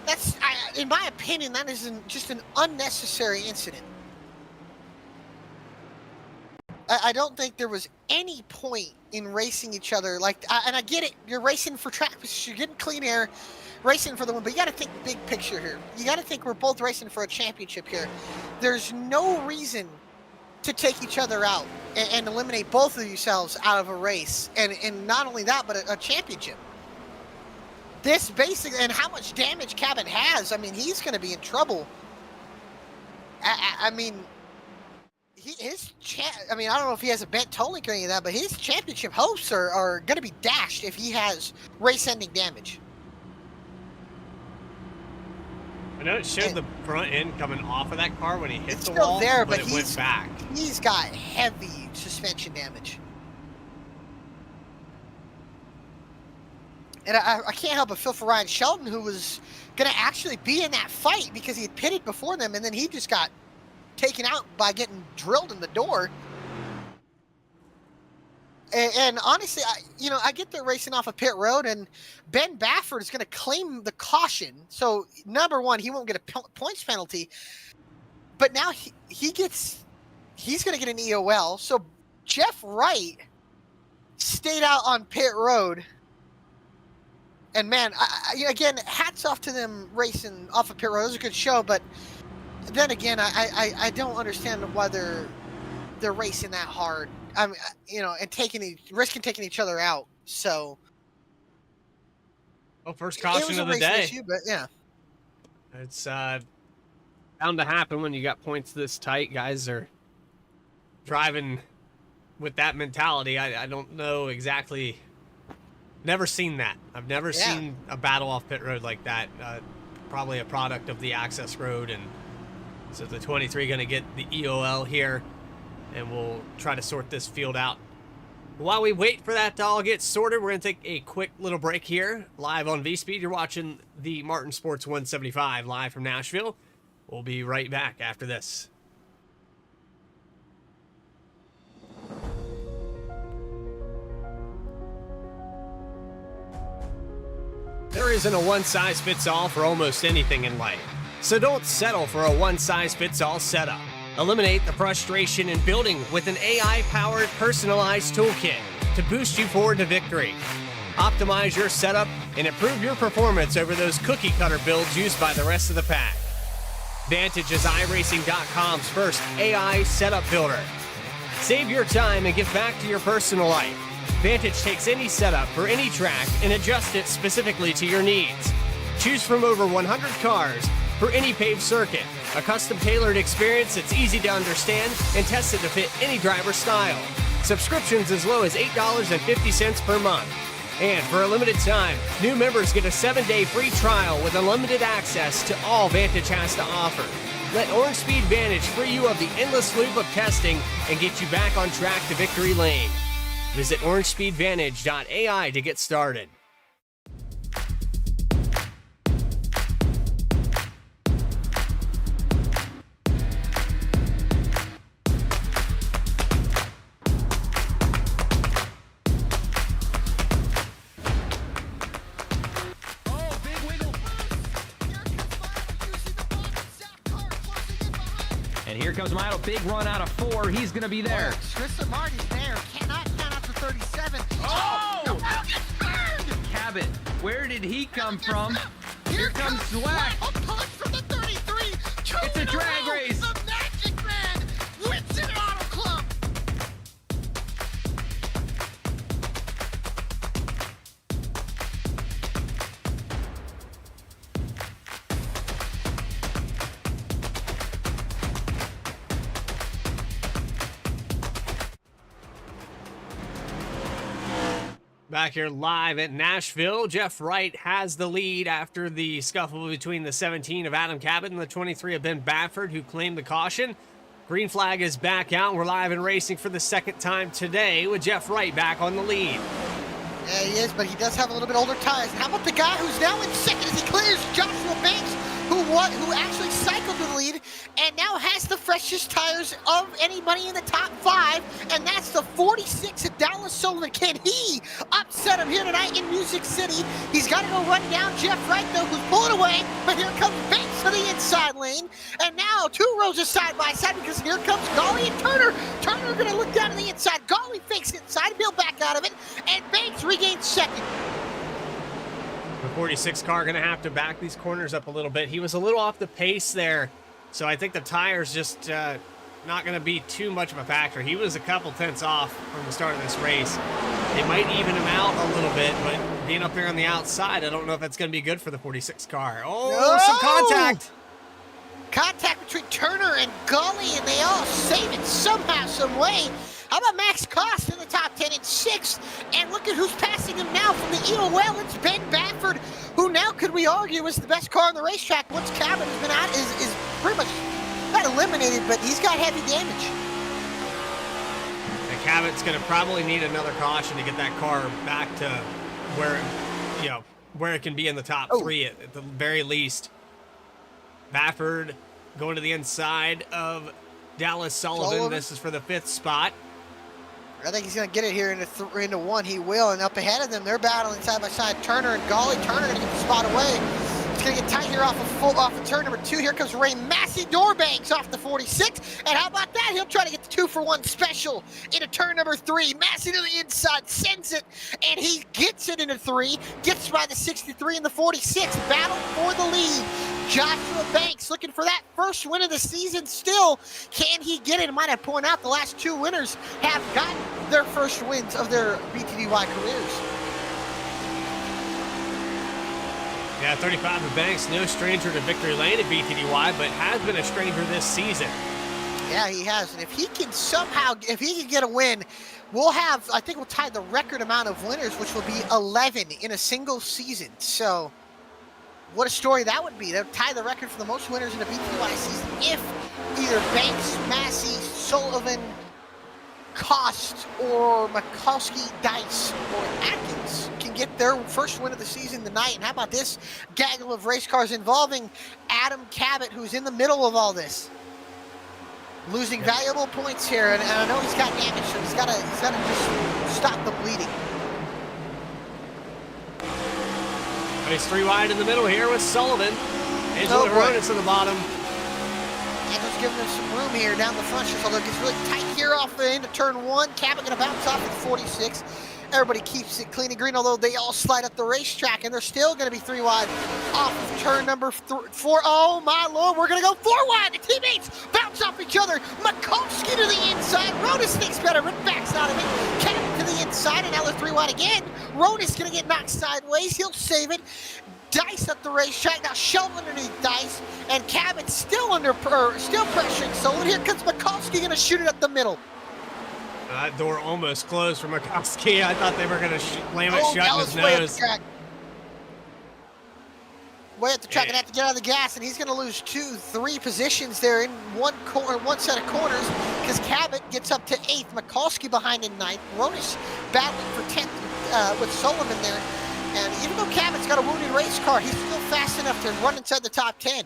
[SPEAKER 3] That's, in my opinion, that is just an unnecessary incident. I don't think there was any point in racing each other. Like, and I get it. You're racing for track position. You're getting clean air, racing for the win. But you got to think big picture here. You got to think we're both racing for a championship here. There's no reason to take each other out and eliminate both of yourselves out of a race. And not only that, but a championship. This basically, and how much damage Cabot has, I mean, he's going to be in trouble. I mean... I mean, I don't know if he has a bent toe link or any of that, but his championship hopes are going to be dashed if he has race-ending damage.
[SPEAKER 2] I know it showed the front end coming off of that car when he hit the
[SPEAKER 3] wall,
[SPEAKER 2] there,
[SPEAKER 3] but
[SPEAKER 2] it went back.
[SPEAKER 3] He's got heavy suspension damage. And I can't help but feel for Ryan Shelton, who was going to actually be in that fight because he had pitted before them, and then he just got taken out by getting drilled in the door. And honestly, I get they're racing off a pit road, and Ben Baffert is going to claim the caution. So number one, he won't get a points penalty, but now he's going to get an EOL. So Jeff Wright stayed out on pit road, and man, again, hats off to them racing off a pit road. It was a good show, but then again, I don't understand why they're racing that hard. I mean, and risking taking each other out. So,
[SPEAKER 2] well, first caution of the day.
[SPEAKER 3] Issue, but yeah,
[SPEAKER 2] it's bound to happen when you got points this tight. Guys are driving with that mentality. I don't know exactly. Never seen that. I've never seen a battle off pit road like that. Probably a product of the access road. And so the 23 going to get the EOL here, and we'll try to sort this field out. While we wait for that to all get sorted, we're going to take a quick little break here, live on VSPEED. You're watching the Martin Sports 175 live from Nashville. We'll be right back after this. There isn't a one-size-fits-all for almost anything in life. So don't settle for a one-size-fits-all setup. Eliminate the frustration in building with an AI-powered personalized toolkit to boost you forward to victory. Optimize your setup and improve your performance over those cookie-cutter builds used by the rest of the pack. Vantage is iRacing.com's first AI setup builder. Save your time and give back to your personal life. Vantage takes any setup for any track and adjusts it specifically to your needs. Choose from over 100 cars for any paved circuit, a custom-tailored experience that's easy to understand and tested to fit any driver style. Subscriptions as low as $8.50 per month. And for a limited time, new members get a 7-day free trial with unlimited access to all Vantage has to offer. Let Orange Speed Vantage free you of the endless loop of testing and get you back on track to victory lane. Visit orangespeedvantage.ai to get started.
[SPEAKER 4] And here comes Milo, big run out of 4. He's going to be there.
[SPEAKER 3] Tristan Martin's there. Cannot count out to 37.
[SPEAKER 4] Oh!
[SPEAKER 3] No, gets burned!
[SPEAKER 4] Cabot, where did he come from? Here comes Zwack.
[SPEAKER 3] A punch from the 33.
[SPEAKER 4] It's a drag race.
[SPEAKER 3] The Magic Man wins it Auto Club.
[SPEAKER 2] Back here live at Nashville, Jeff Wright has the lead after the scuffle between the 17 of Adam Cabot and the 23 of Ben Bafford, who claimed the caution. Green flag is back out. We're live and racing for the second time today with Jeff Wright back on the lead.
[SPEAKER 3] Yeah, he is, but he does have a little bit older tires. How about the guy who's now in second as he clears Joshua Banks, who actually cycled to the lead and now has the freshest tires of anybody in the top 5, and that's the 46 of Dallas Sullivan. Can he upset him here tonight in Music City? He's got to go run down Jeff Wright, though, who's pulling away, but here comes Banks to the inside lane, and now 2 rows of side by side because here comes Golly and Turner. Turner going to look down to the inside. Golly fakes it inside, he'll back out of it, and Banks regains second.
[SPEAKER 2] The 46 car going to have to back these corners up a little bit. He was a little off the pace there, so I think the tire's just not going to be too much of a factor. He was a couple tenths off from the start of this race. It might even him out a little bit, but being up there on the outside, I don't know if that's going to be good for the 46 car. Oh,
[SPEAKER 3] No!
[SPEAKER 2] some contact.
[SPEAKER 3] Contact between Turner and Gully, and they all save it somehow, some way. How about Max Cost in the top 10 in 6th? And look at who's passing him now from the EOL. It's Ben Bafford, who now could we argue is the best car on the racetrack. Once Cabot has been out, is pretty much not eliminated, but he's got heavy damage.
[SPEAKER 2] And Cabot's going to probably need another caution to get that car back to where, where it can be in the top 3 at the very least. Bafford going to the inside of Dallas Sullivan. This is for the 5th spot.
[SPEAKER 3] I think he's going to get it here into 1. He will, and up ahead of them, they're battling side by side. Turner and Golly. Turner going to get the spot away. It's going to get tight here off of turn number 2. Here comes Ray Massey Doorbanks off the 46. And how about that? He'll try to get the 2-for-1 special into turn number 3. Massey to the inside, sends it, and he gets it into 3. Gets by the 63 and the 46. Battle for the lead. Joshua Banks looking for that first win of the season still. Can he get it? I might have point out the last 2 winners have gotten their first wins of their BTDY careers.
[SPEAKER 2] Yeah, 35 of Banks, no stranger to victory lane at BTDY, but has been a stranger this season.
[SPEAKER 3] Yeah, he has. And if he can somehow, if he can get a win, we'll have, I think we'll tie the record amount of winners, which will be 11 in a single season. So what a story that would be. They'll tie the record for the most winners in a BTDY season if either Banks, Massey, Sullivan, Cost, or Mikulski, Dice, or Atkins can get their first win of the season tonight. And how about this gaggle of race cars involving Adam Cabot, who's in the middle of all this, losing valuable points here. And I know he's got damage, so he's got to just stop the bleeding.
[SPEAKER 2] Race 3 wide in the middle here with Sullivan. Angelo Hronis in the bottom.
[SPEAKER 3] Angelo's giving them some room here down the front stretch, although it gets really tight here off the end of turn 1. Cabot going to bounce off at 46. Everybody keeps it clean and green, although they all slide up the racetrack, and they're still going to be 3 wide off of turn number 4. Oh, my Lord, we're going to go 4 wide. The teammates bounce off each other. Mikulski to the inside. Hronis thinks better, but backs out of it. Cabot to the inside, and now they're 3 wide again. Hronis going to get knocked sideways. He'll save it. Dice up the racetrack, now Shelton underneath Dice, and Cabot still pressuring Sullivan. Here comes Mikulski, going to shoot it up the middle.
[SPEAKER 2] That door almost closed for Mikowski. I thought they were going to slam it shut in his
[SPEAKER 3] way up the
[SPEAKER 2] nose.
[SPEAKER 3] track. Way up the track and have to get out of the gas, and he's going to lose 2-3 positions there in one set of corners because Cabot gets up to 8th, Mikulski behind in 9th, Hronis battling for 10th with Sullivan there. And even though Cabot's got a wounded race car, he's still fast enough to run inside the top 10.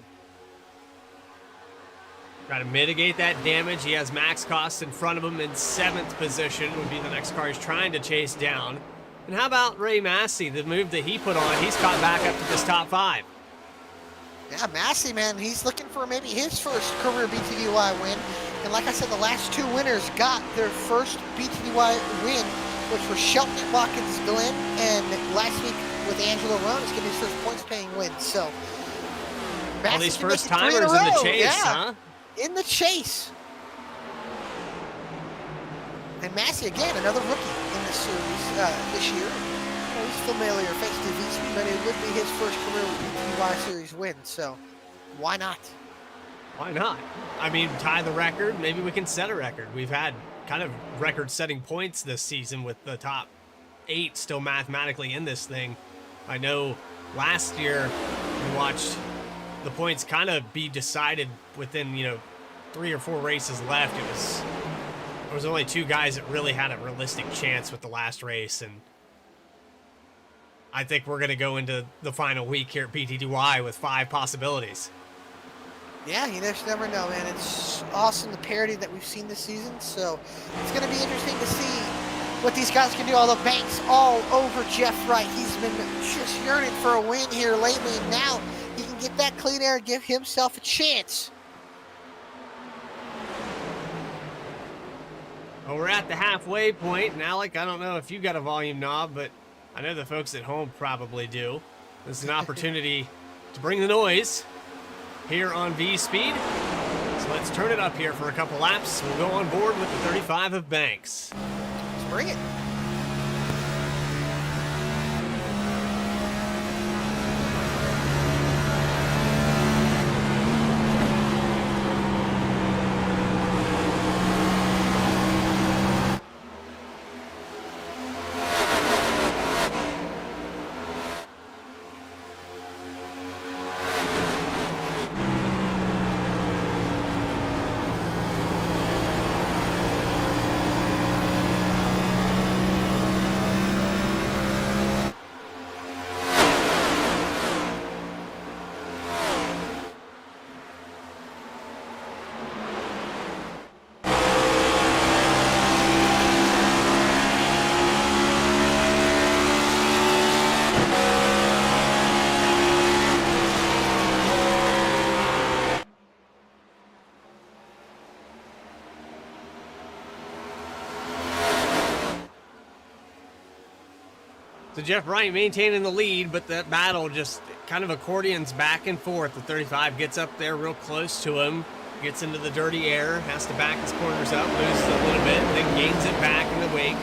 [SPEAKER 2] Try to mitigate that damage. He has Max Cost in front of him in 7th position, would be the next car he's trying to chase down. And how about Ray Massey, the move that he put on? He's caught back up to this top 5.
[SPEAKER 3] Yeah, Massey, man, he's looking for maybe his first career BTDY win. And like I said, the last 2 winners got their first BTDY win, which were Shelton at Watkins Glen, and last week with Angelo Hronis getting his first points-paying win. So,
[SPEAKER 2] all these first-timers in the chase, huh?
[SPEAKER 3] In the chase. And Massey, again, another rookie in this series this year. He's familiar face to VSPEED, but it would be his first career BTDY series win, so why not?
[SPEAKER 2] Why not? I mean, tie the record. Maybe we can set a record. We've had kind of record-setting points this season with the top 8 still mathematically in this thing. I know last year we watched the points kind of be decided within, 3 or 4 races left. There was only 2 guys that really had a realistic chance with the last race, and I think we're going to go into the final week here at BTDY with 5 possibilities.
[SPEAKER 3] Yeah, you just never know, man. It's awesome, the parity that we've seen this season, so it's going to be interesting to see what these guys can do. Although Banks all over Jeff Wright. He's been just yearning for a win here lately, and now he can get that clean air and give himself a chance.
[SPEAKER 2] Well, we're at the halfway point, and Alec, I don't know if you got a volume knob, but I know the folks at home probably do. This is an opportunity to bring the noise here on VSPEED. So let's turn it up here for a couple laps. We'll go on board with the 35 of Banks.
[SPEAKER 3] Let's bring it.
[SPEAKER 2] So Jeff Wright maintaining the lead, but that battle just kind of accordions back and forth. The 35 gets up there real close to him, gets into the dirty air, has to back his corners up, loses a little bit, then gains it back in the wake.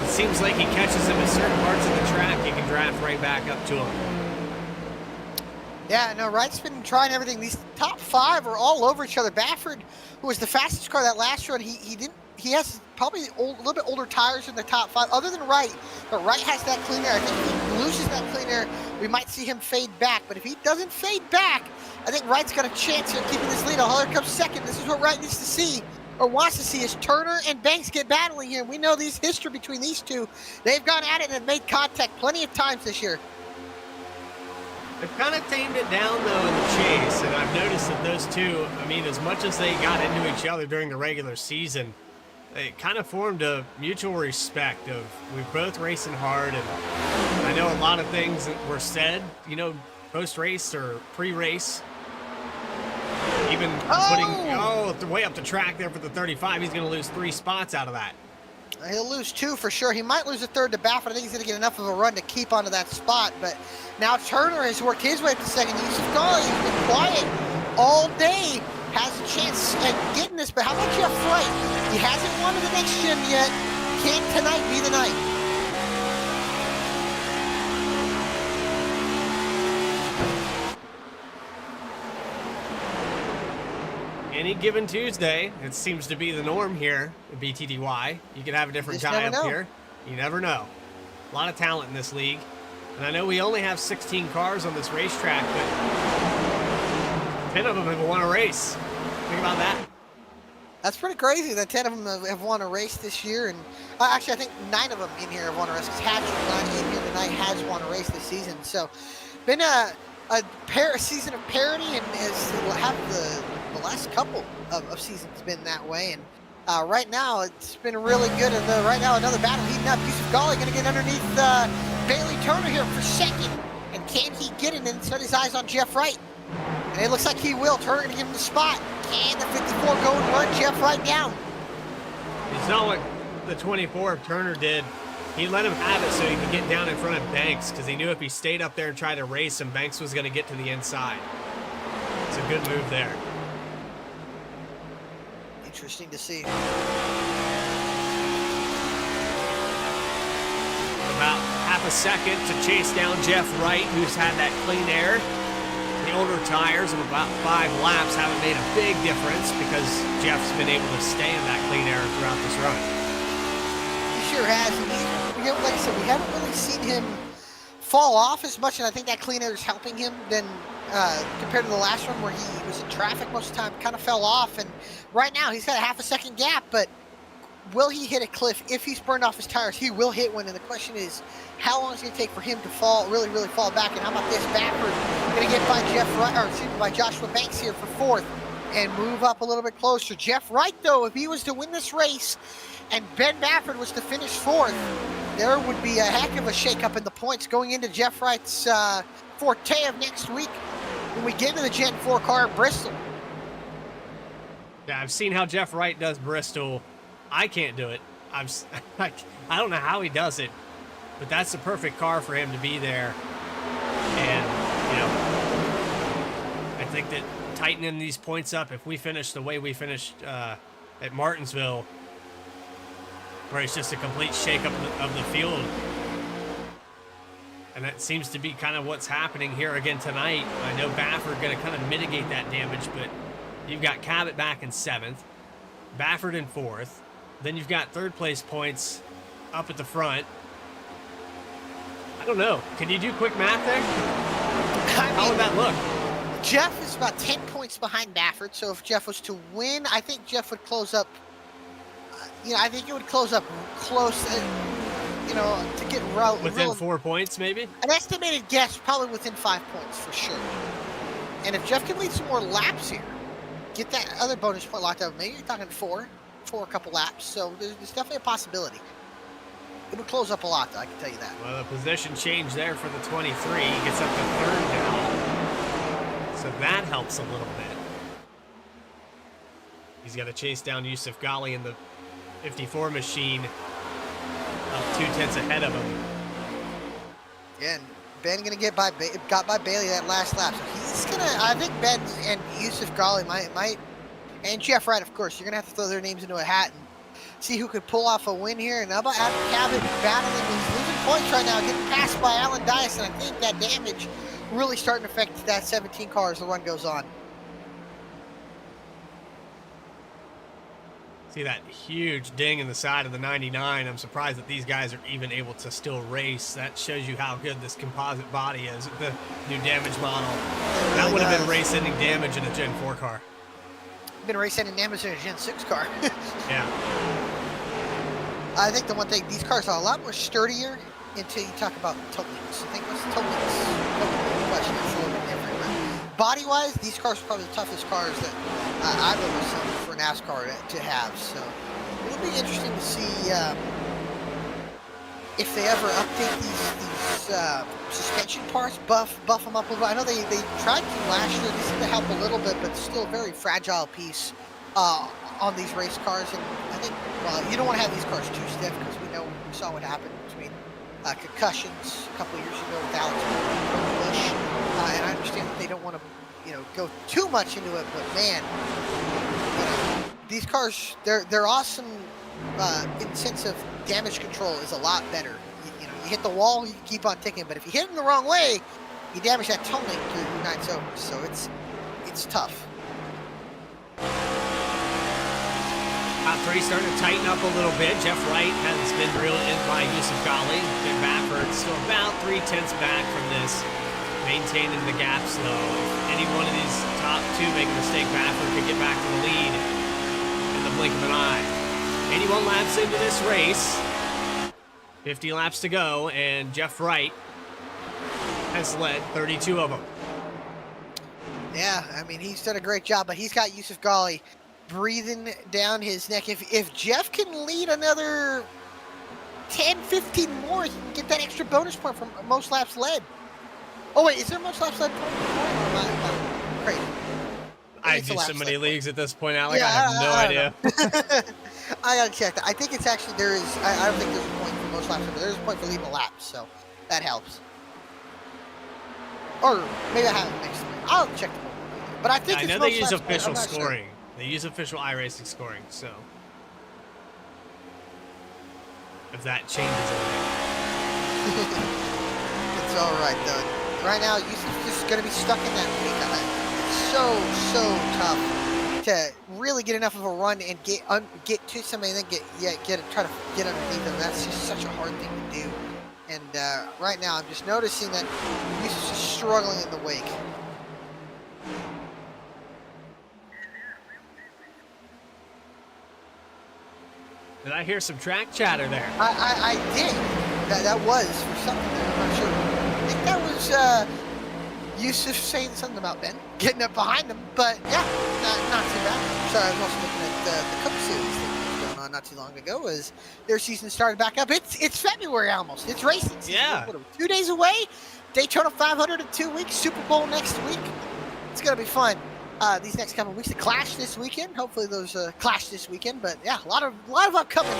[SPEAKER 2] It seems like he catches him at certain parts of the track. He can draft right back up to him.
[SPEAKER 3] Yeah, no, Wright's been trying everything. These top 5 are all over each other. Baffert, who was the fastest car that last run, he has probably a little bit older tires in the top 5, other than Wright. But Wright has that clean air. I think if he loses that clean air, we might see him fade back. But if he doesn't fade back, I think Wright's got a chance here keeping this lead. Holler comes second. This is what Wright needs to see, or wants to see, is Turner and Banks get battling here. We know these history between these two. They've gone at it and have made contact plenty of times this year.
[SPEAKER 2] They've kind of tamed it down, though, in the chase, and I've noticed that those two, I mean, as much as they got into each other during the regular season, they kind of formed a mutual respect of we're both racing hard, and I know a lot of things that were said, post-race or pre-race. Even putting, way up the track there for the 35, he's going to lose 3 spots out of that.
[SPEAKER 3] He'll lose 2 for sure. He might lose a third to Baffert. I think he's going to get enough of a run to keep onto that spot. But now Turner has worked his way up to second. Yusuf Ghali, he's been quiet all day, has a chance at getting this. But how about Jeff Wright? He hasn't won in the next gen yet. Can tonight be the night?
[SPEAKER 2] any given Tuesday, it seems to be the norm here at BTDY. You could have a different
[SPEAKER 3] You just
[SPEAKER 2] guy
[SPEAKER 3] never
[SPEAKER 2] up
[SPEAKER 3] know.
[SPEAKER 2] here. You never know. A lot of talent in this league. And I know we only have 16 cars on this racetrack, but 10 of them have won a race. Think about that.
[SPEAKER 3] That's pretty crazy that 10 of them have won a race this year. And actually, I think 9 of them in here have won a race, because Hatcher, not in here tonight, has won a race this season. So, been a season of parity, and has have the last couple of seasons been that way. And right now, it's been really good. And right now, another battle heating up. Yusuf Ghali going to get underneath Bailey Turner here for second. And can he get it and set his eyes on Jeff Wright? And it looks like he will. Turner going to give him the spot. Can the 54 go and run Jeff Wright down?
[SPEAKER 2] You saw what the 24 Turner did. He let him have it so he could get down in front of Banks, because he knew if he stayed up there and tried to race him, Banks was going to get to the inside. It's a good move there.
[SPEAKER 3] Interesting to see.
[SPEAKER 2] About half a second to chase down Jeff Wright, who's had that clean air. The older tires of about 5 laps haven't made a big difference, because Jeff's been able to stay in that clean air throughout this run.
[SPEAKER 3] He sure has. And like I said, we haven't really seen him fall off as much, and I think that clean air is helping him than compared to the last one where he was in traffic most of the time, kind of fell off. And right now he's got a half a second gap, but will he hit a cliff? If he's burned off his tires, he will hit one. And the question is, how long is it going to take for him to fall, really fall back? And how about this? Baffert going to get by by Joshua Banks here for 4th and move up a little bit closer. Jeff Wright, though, if he was to win this race and Ben Baffert was to finish 4th, there would be a heck of a shakeup in the points going into Jeff Wright's forte of next week when we get into the Gen 4 car at Bristol.
[SPEAKER 2] Yeah, I've seen how Jeff Wright does Bristol. I can't do it. I don't know how he does it, but that's the perfect car for him to be there. And, you know, I think that tightening these points up, if we finish the way we finished at Martinsville, where it's just a complete shakeup of the field, and that seems to be kind of what's happening here again tonight. I know Baffert going to kind of mitigate that damage, but you've got Cabot back in 7th, Baffert in 4th. Then you've got 3rd place points up at the front. I don't know. Can you do quick math there? How would that look?
[SPEAKER 3] Jeff is about 10 points behind Baffert, so if Jeff was to win, I think Jeff would close up. I think it would close up close, to get
[SPEAKER 2] within 4 points, maybe?
[SPEAKER 3] An estimated guess, probably within 5 points for sure. And if Jeff can lead some more laps here, get that other bonus point locked up, maybe you're talking four a couple laps. So there's definitely a possibility. It would close up a lot, though, I can tell you that.
[SPEAKER 2] Well, the position change there for the 23. He gets up to 3rd now. So that helps a little bit. He's got to chase down Yusuf Ghali in the 54 machine, up 2/10 ahead of him.
[SPEAKER 3] Yeah, and Ben got by Bailey that last lap. So he's gonna. I think Ben and Yusuf Ghali might, and Jeff Wright, of course. You're gonna have to throw their names into a hat and see who could pull off a win here. And how about Adam Cabot battling? He's losing points right now, getting passed by Alan Dias, and I think that damage really starting to affect that 17 car as the run goes on.
[SPEAKER 2] See that huge ding in the side of the 99. I'm surprised that these guys are even able to still race. That shows you how good this composite body is. The new damage model. That would have been race-ending damage in a Gen 4 car.
[SPEAKER 3] Been race-ending damage in a Gen 6 car.
[SPEAKER 2] Yeah.
[SPEAKER 3] I think the one thing, these cars are a lot more sturdier until you talk about toe links. I think what's toe links? Question is a little bit different. But body-wise, these cars are probably the toughest cars that I've ever seen for NASCAR to have. So it'll be interesting to see if they ever update these suspension parts, buff them up a little. I know they tried to last year. They seem to help a little bit, but it's still a very fragile piece on these race cars. And I think, well, you don't want to have these cars too stiff, because we saw what happened between concussions a couple of years ago with Alex Bush. And I understand that they don't want to, go too much into it, but man, these cars, they're awesome in the sense of damage control is a lot better. You hit the wall, you keep on ticking, but if you hit them the wrong way, you damage that toe link through your 9 so it's tough.
[SPEAKER 2] Top three starting to tighten up a little bit. Jeff Wright has been reeled in by Yusuf Ghali. Ben Baffert still about 3/10 back from this, maintaining the gaps though. If any one of these top two make a mistake, Baffert could get back to the lead in the blink of an eye. 81 laps into this race, 50 laps to go, and Jeff Wright has led 32 of them.
[SPEAKER 3] Yeah, I mean, he's done a great job, but he's got Yusuf Ghali breathing down his neck. If Jeff can lead another 10, 15 more, he can get that extra bonus point from most laps led. Oh, wait, is there most laps led point? Or am I crazy?
[SPEAKER 2] I do so many leagues at this point, Alec.
[SPEAKER 3] Yeah,
[SPEAKER 2] I have no idea.
[SPEAKER 3] I gotta check that. I think it's actually, there is, I don't think there's a point for most laps, but there's a point for leading a lap, so that helps. Or maybe I haven't mixed them. I'll check them. But I think
[SPEAKER 2] I
[SPEAKER 3] it's
[SPEAKER 2] know
[SPEAKER 3] most
[SPEAKER 2] they use
[SPEAKER 3] laps led.
[SPEAKER 2] official
[SPEAKER 3] I'm not sure.
[SPEAKER 2] scoring. They use official iRacing scoring, so if that changes anything.
[SPEAKER 3] It's all right, though. Right now, Yusuf's just going to be stuck in that week. It's so tough to really get enough of a run and get to somebody and then try to get underneath them. That's just such a hard thing to do. And right now, I'm just noticing that Yusuf's just struggling in the wake.
[SPEAKER 2] Did I hear some track chatter there?
[SPEAKER 3] I did. That was for something there. I'm not sure. I think that was Yusuf saying something about Ben getting up behind him. But yeah, not too bad. Sorry, I was also looking at the Cup Series thing that was going on not too long ago. As their season started back up. It's February almost. It's racing season.
[SPEAKER 2] Yeah.
[SPEAKER 3] What are we, 2 days away? Daytona 500 in 2 weeks. Super Bowl next week. It's gonna be fun. These next couple of weeks, the Clash this weekend. Hopefully those Clash this weekend. But yeah, a lot of upcoming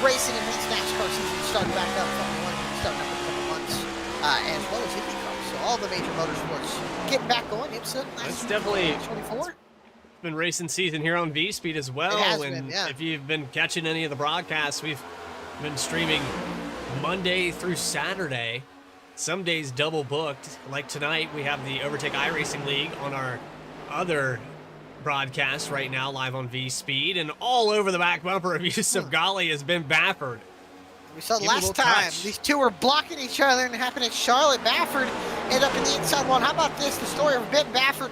[SPEAKER 3] racing and NASCAR season starting back up. Starting up in a couple months, as well as IndyCar. So all the major motorsports getting back going. It's
[SPEAKER 2] definitely
[SPEAKER 3] 24.
[SPEAKER 2] Been racing season here on VSPEED as well.
[SPEAKER 3] It has
[SPEAKER 2] and
[SPEAKER 3] been, yeah.
[SPEAKER 2] if you've been catching any of the broadcasts, we've been streaming Monday through Saturday. Some days double booked. Like tonight, we have the Overtake iRacing League on our other broadcast right now, live on VSPEED, and all over the back bumper of Yusuf Ghali has been Baffert.
[SPEAKER 3] We saw
[SPEAKER 2] Give it a
[SPEAKER 3] last
[SPEAKER 2] little
[SPEAKER 3] time
[SPEAKER 2] touch.
[SPEAKER 3] these two were blocking each other, and it happened at Charlotte. Baffert ended up in the inside one. How about this? The story of Ben Baffert.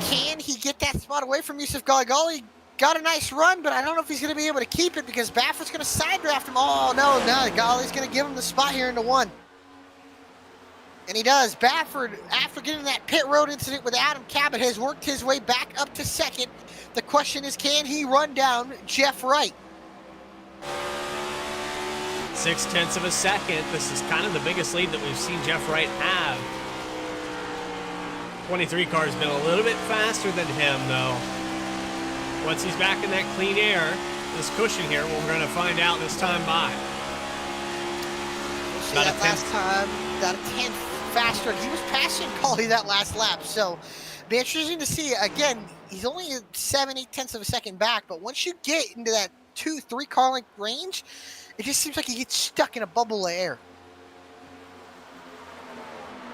[SPEAKER 3] Can he get that spot away from Yusuf Ghali? Ghali got a nice run, but I don't know if he's going to be able to keep it because Baffert's going to side draft him. Oh, no, Ghali's going to give him the spot here into one. And he does. Baffert, after getting that pit road incident with Adam Cabot, has worked his way back up to second. The question is, can he run down Jeff Wright?
[SPEAKER 2] 0.6 of a second. This is kind of the biggest lead that we've seen Jeff Wright have. 23 car's been a little bit faster than him, though. Once he's back in that clean air, this cushion here, we're going to find out this time by.
[SPEAKER 3] We'll see that last time, got a 10 faster. He was passing Ghali that last lap, so be interesting to see. Again, he's only 7/8 of a second back, but once you get into that 2-3 car length range, it just seems like he gets stuck in a bubble of air.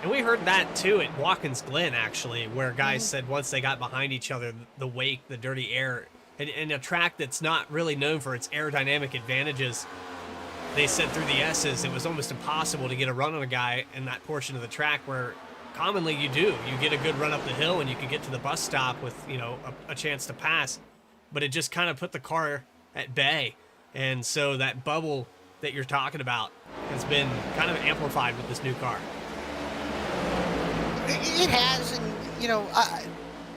[SPEAKER 2] And we heard that too at Watkins Glen, actually, where guys said once they got behind each other, the wake, the dirty air, and a track that's not really known for its aerodynamic advantages, they said through the S's, it was almost impossible to get a run on a guy in that portion of the track where commonly you do. You get a good run up the hill and you can get to the bus stop with, you know, a chance to pass. But it just kind of put the car at bay. And so that bubble that you're talking about has been kind of amplified with this new car.
[SPEAKER 3] It has, and, you know,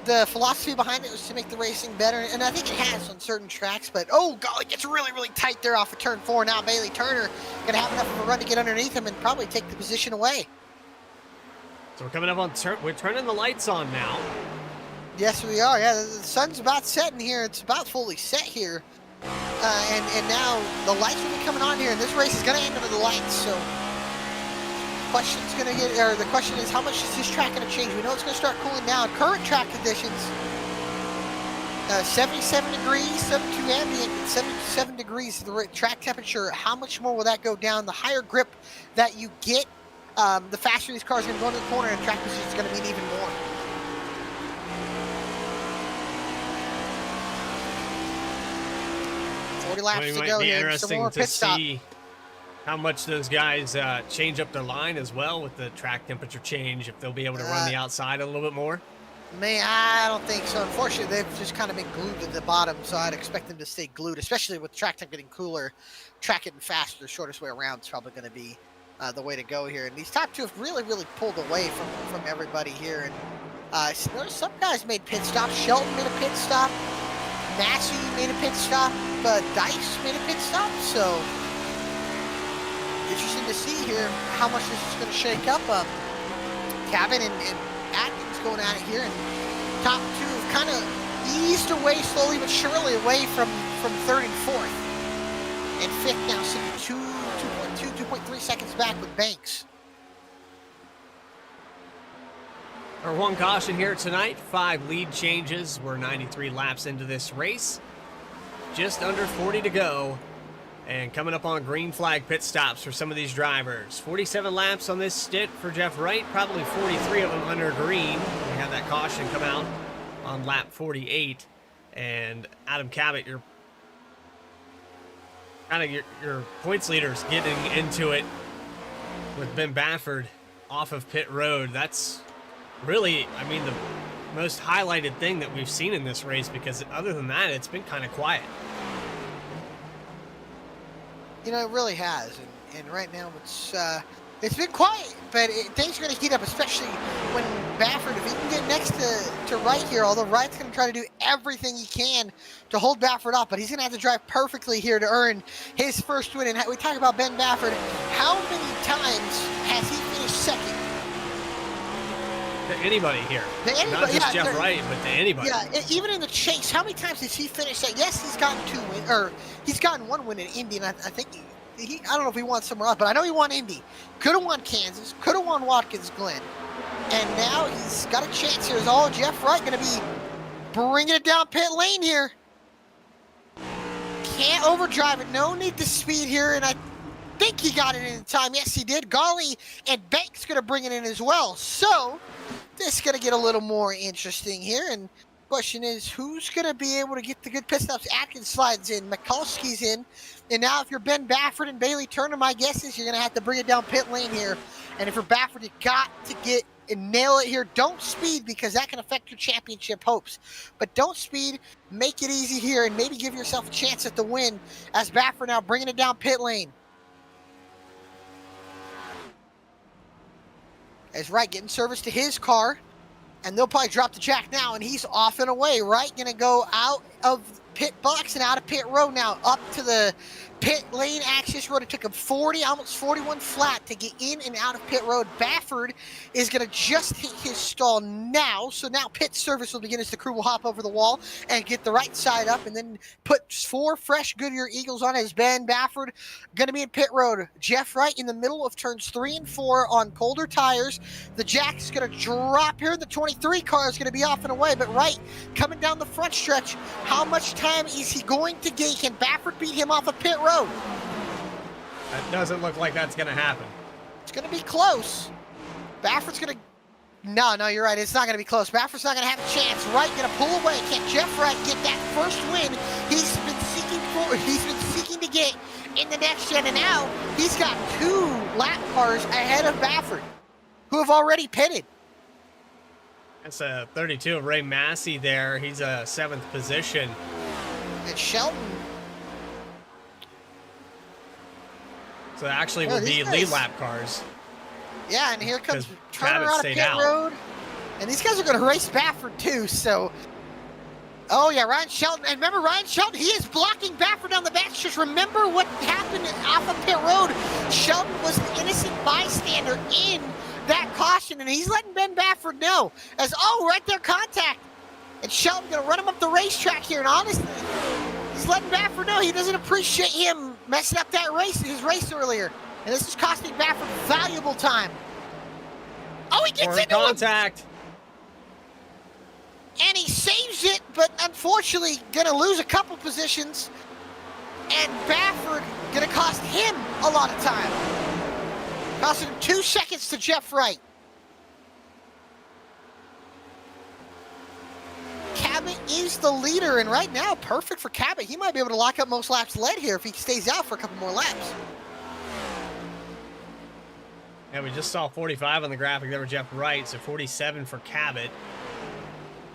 [SPEAKER 3] the philosophy behind it was to make the racing better, and I think it has on certain tracks, but, oh, God, it gets really, really tight there off of turn 4. Now Bailey Turner going to have enough of a run to get underneath him and probably take the position away.
[SPEAKER 2] So we're coming up on we're turning the lights on now.
[SPEAKER 3] Yes, we are. Yeah, the sun's about setting here. It's about fully set here. And now the lights will be coming on here, and this race is going to end under the lights, so the question is, how much is this track going to change? We know it's going to start cooling down. Current track conditions, 77 degrees, 72 ambient, 77 degrees the track temperature. How much more will that go down? The higher grip that you get, the faster these cars are going to go into the corner, and track position is going to mean even more. 40 laps
[SPEAKER 2] It
[SPEAKER 3] to
[SPEAKER 2] might
[SPEAKER 3] go
[SPEAKER 2] be
[SPEAKER 3] here. Some
[SPEAKER 2] interesting
[SPEAKER 3] more
[SPEAKER 2] to
[SPEAKER 3] pit stop.
[SPEAKER 2] see how much those guys change up their line as well with the track temperature change, if they'll be able to run the outside a little bit more.
[SPEAKER 3] I don't think so. Unfortunately, they've just kind of been glued to the bottom, so I'd expect them to stay glued, especially with track time getting cooler, track getting faster. The shortest way around is probably going to be the way to go here. And these top two have really, really pulled away from everybody here. And there's some guys made pit stops. Shelton made a pit stop. Massey made a pit stop. Dice made a pit stop. So interesting to see here how much this is going to shake up. Cabin and Atkins going at it here, and top two have kind of eased away slowly but surely away from third and fourth. And fifth now sitting 2.3 seconds back with Banks.
[SPEAKER 2] Our one caution here tonight, 5 lead changes. We're 93 laps into this race. Just under 40 to go. And coming up on green flag pit stops for some of these drivers. 47 laps on this stint for Jeff Wright, probably 43 of them under green. We had that caution come out on lap 48. And Adam Cabot, your points leaders getting into it with Ben Bafford off of pit road. That's really, I mean, the most highlighted thing that we've seen in this race, because other than that, it's been kind of quiet.
[SPEAKER 3] You know, it really has, and right now it's been quiet, but things are going to heat up, especially when Bafford, if he can get next to Wright here, although Wright's going to try to do everything he can to hold Bafford up, but he's going to have to drive perfectly here to earn his first win. And we talk about Ben Bafford, how many times has he finished second?
[SPEAKER 2] To anybody here.
[SPEAKER 3] To anybody,
[SPEAKER 2] not just Jeff Wright, but to anybody.
[SPEAKER 3] Yeah, even in the chase, how many times has he finished that? Yes, he's gotten 2 wins, or he's gotten 1 win in Indy, and I think I don't know if he won somewhere else, but I know he won Indy. Could have won Kansas, could have won Watkins Glen, and now he's got a chance here. Is all Jeff Wright going to be bringing it down pit lane here? Can't overdrive it. No need to speed here, and I think he got it in time. Yes, he did. Golly and Banks going to bring it in as well. So this is going to get a little more interesting here. And the question is, who's going to be able to get the good pit stops? Atkins slides in. Mikulski's in. And now if you're Ben Bafford and Bailey Turner, my guess is you're going to have to bring it down pit lane here. And if you're Bafford, you got to get and nail it here. Don't speed, because that can affect your championship hopes. But don't speed. Make it easy here and maybe give yourself a chance at the win as Bafford now bringing it down pit lane. As Wright getting service to his car, and they'll probably drop the jack now, and he's off and away. Wright going to go out of pit box and out of pit road now, up to the pit lane access road. It took him 40, almost 41 flat to get in and out of pit road. Bafford is going to just hit his stall now, so now pit service will begin as the crew will hop over the wall and get the right side up, and then put 4 fresh Goodyear Eagles on as Ben Bafford going to be in pit road. Jeff Wright in the middle of turns 3 and 4 on colder tires. The jack is going to drop here. The 23 car is going to be off and away, but Wright coming down the front stretch. How much time is he going to gain? Can Bafford beat him off of pit road?
[SPEAKER 2] That doesn't look like that's going to happen.
[SPEAKER 3] It's going to be close. Bafford's going to... No, you're right. It's not going to be close. Bafford's not going to have a chance. Wright going to pull away. Can Jeff Wright get that first win he's been seeking to get in the next gen? And now he's got 2 lap cars ahead of Bafford, who have already pitted.
[SPEAKER 2] That's a 32 of Ray Massey there. He's a 7th position.
[SPEAKER 3] And Shelton.
[SPEAKER 2] So actually will be lead lap cars.
[SPEAKER 3] Yeah, and here comes Turner
[SPEAKER 2] Cabot
[SPEAKER 3] out of
[SPEAKER 2] stayed
[SPEAKER 3] pit
[SPEAKER 2] out.
[SPEAKER 3] road. And these guys are going to race Bafford too, so... Oh, yeah, Ryan Shelton. And remember, Ryan Shelton, he is blocking Bafford down the backstretch. Remember what happened off of pit road. Shelton was the innocent bystander in that caution, and he's letting Ben Bafford know. As, right there, contact. And Shelton's going to run him up the racetrack here, and honestly, he's letting Bafford know he doesn't appreciate him messing up that his race earlier. And this is costing Bafford valuable time. Oh, he gets into
[SPEAKER 2] contact.
[SPEAKER 3] him. And he saves it, but unfortunately going to lose a couple positions. And Bafford going to cost him a lot of time. Costing him 2 seconds to Jeff Wright. Cabot is he's the leader, and right now, perfect for Cabot. He might be able to lock up most laps led here if he stays out for a couple more laps.
[SPEAKER 2] Yeah, we just saw 45 on the graphic there with Jeff Wright, so 47 for Cabot.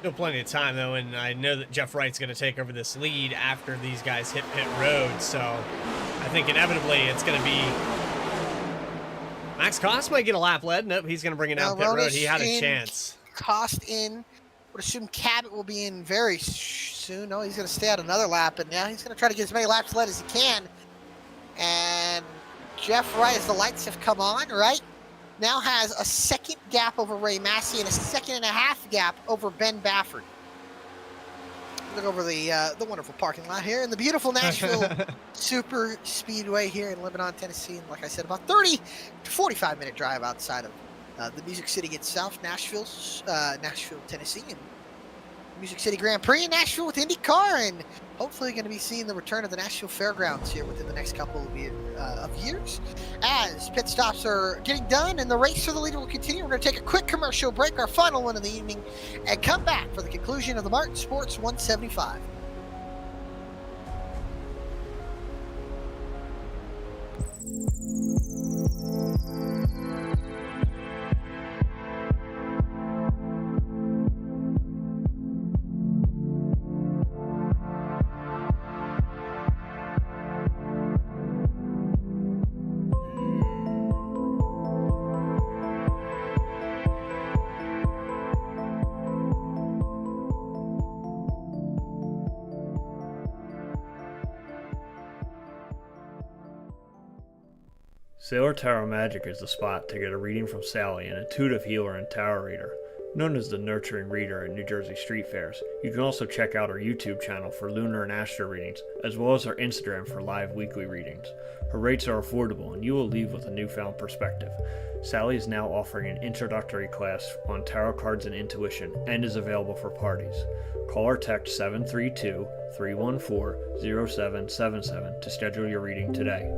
[SPEAKER 2] Still plenty of time, though, and I know that Jeff Wright's going to take over this lead after these guys hit pit road, so I think inevitably it's going to be... Max Koss might get a lap led. Nope, he's going to bring it down pit road. He had a chance.
[SPEAKER 3] Cost in. Would assume Cabot will be in very soon. No, he's going to stay out another lap, and yeah, he's going to try to get as many laps led as he can. And Jeff Wright, as the lights have come on, right, now has a second gap over Ray Massey and a 2.5 seconds gap over Ben Baffert. Look over the wonderful parking lot here in the beautiful Nashville Superspeedway here in Lebanon, Tennessee. And like I said, about 30 to 45-minute drive outside of the Music City itself, Nashville, Tennessee, and Music City Grand Prix in Nashville with IndyCar, and hopefully going to be seeing the return of the Nashville Fairgrounds here within the next couple of years. As pit stops are getting done and the race for the leader will continue, we're going to take a quick commercial break, our final one of the evening, and come back for the conclusion of the Martin Sports 175.
[SPEAKER 1] Sailor Tarot Magic is the spot to get a reading from Sally, an intuitive healer and tarot reader. Known as the nurturing reader at New Jersey street fairs, you can also check out our YouTube channel for lunar and astro readings, as well as our Instagram for live weekly readings. Her rates are affordable and you will leave with a newfound perspective. Sally is now offering an introductory class on tarot cards and intuition and is available for parties. Call or text 732-314-0777 to schedule your reading today.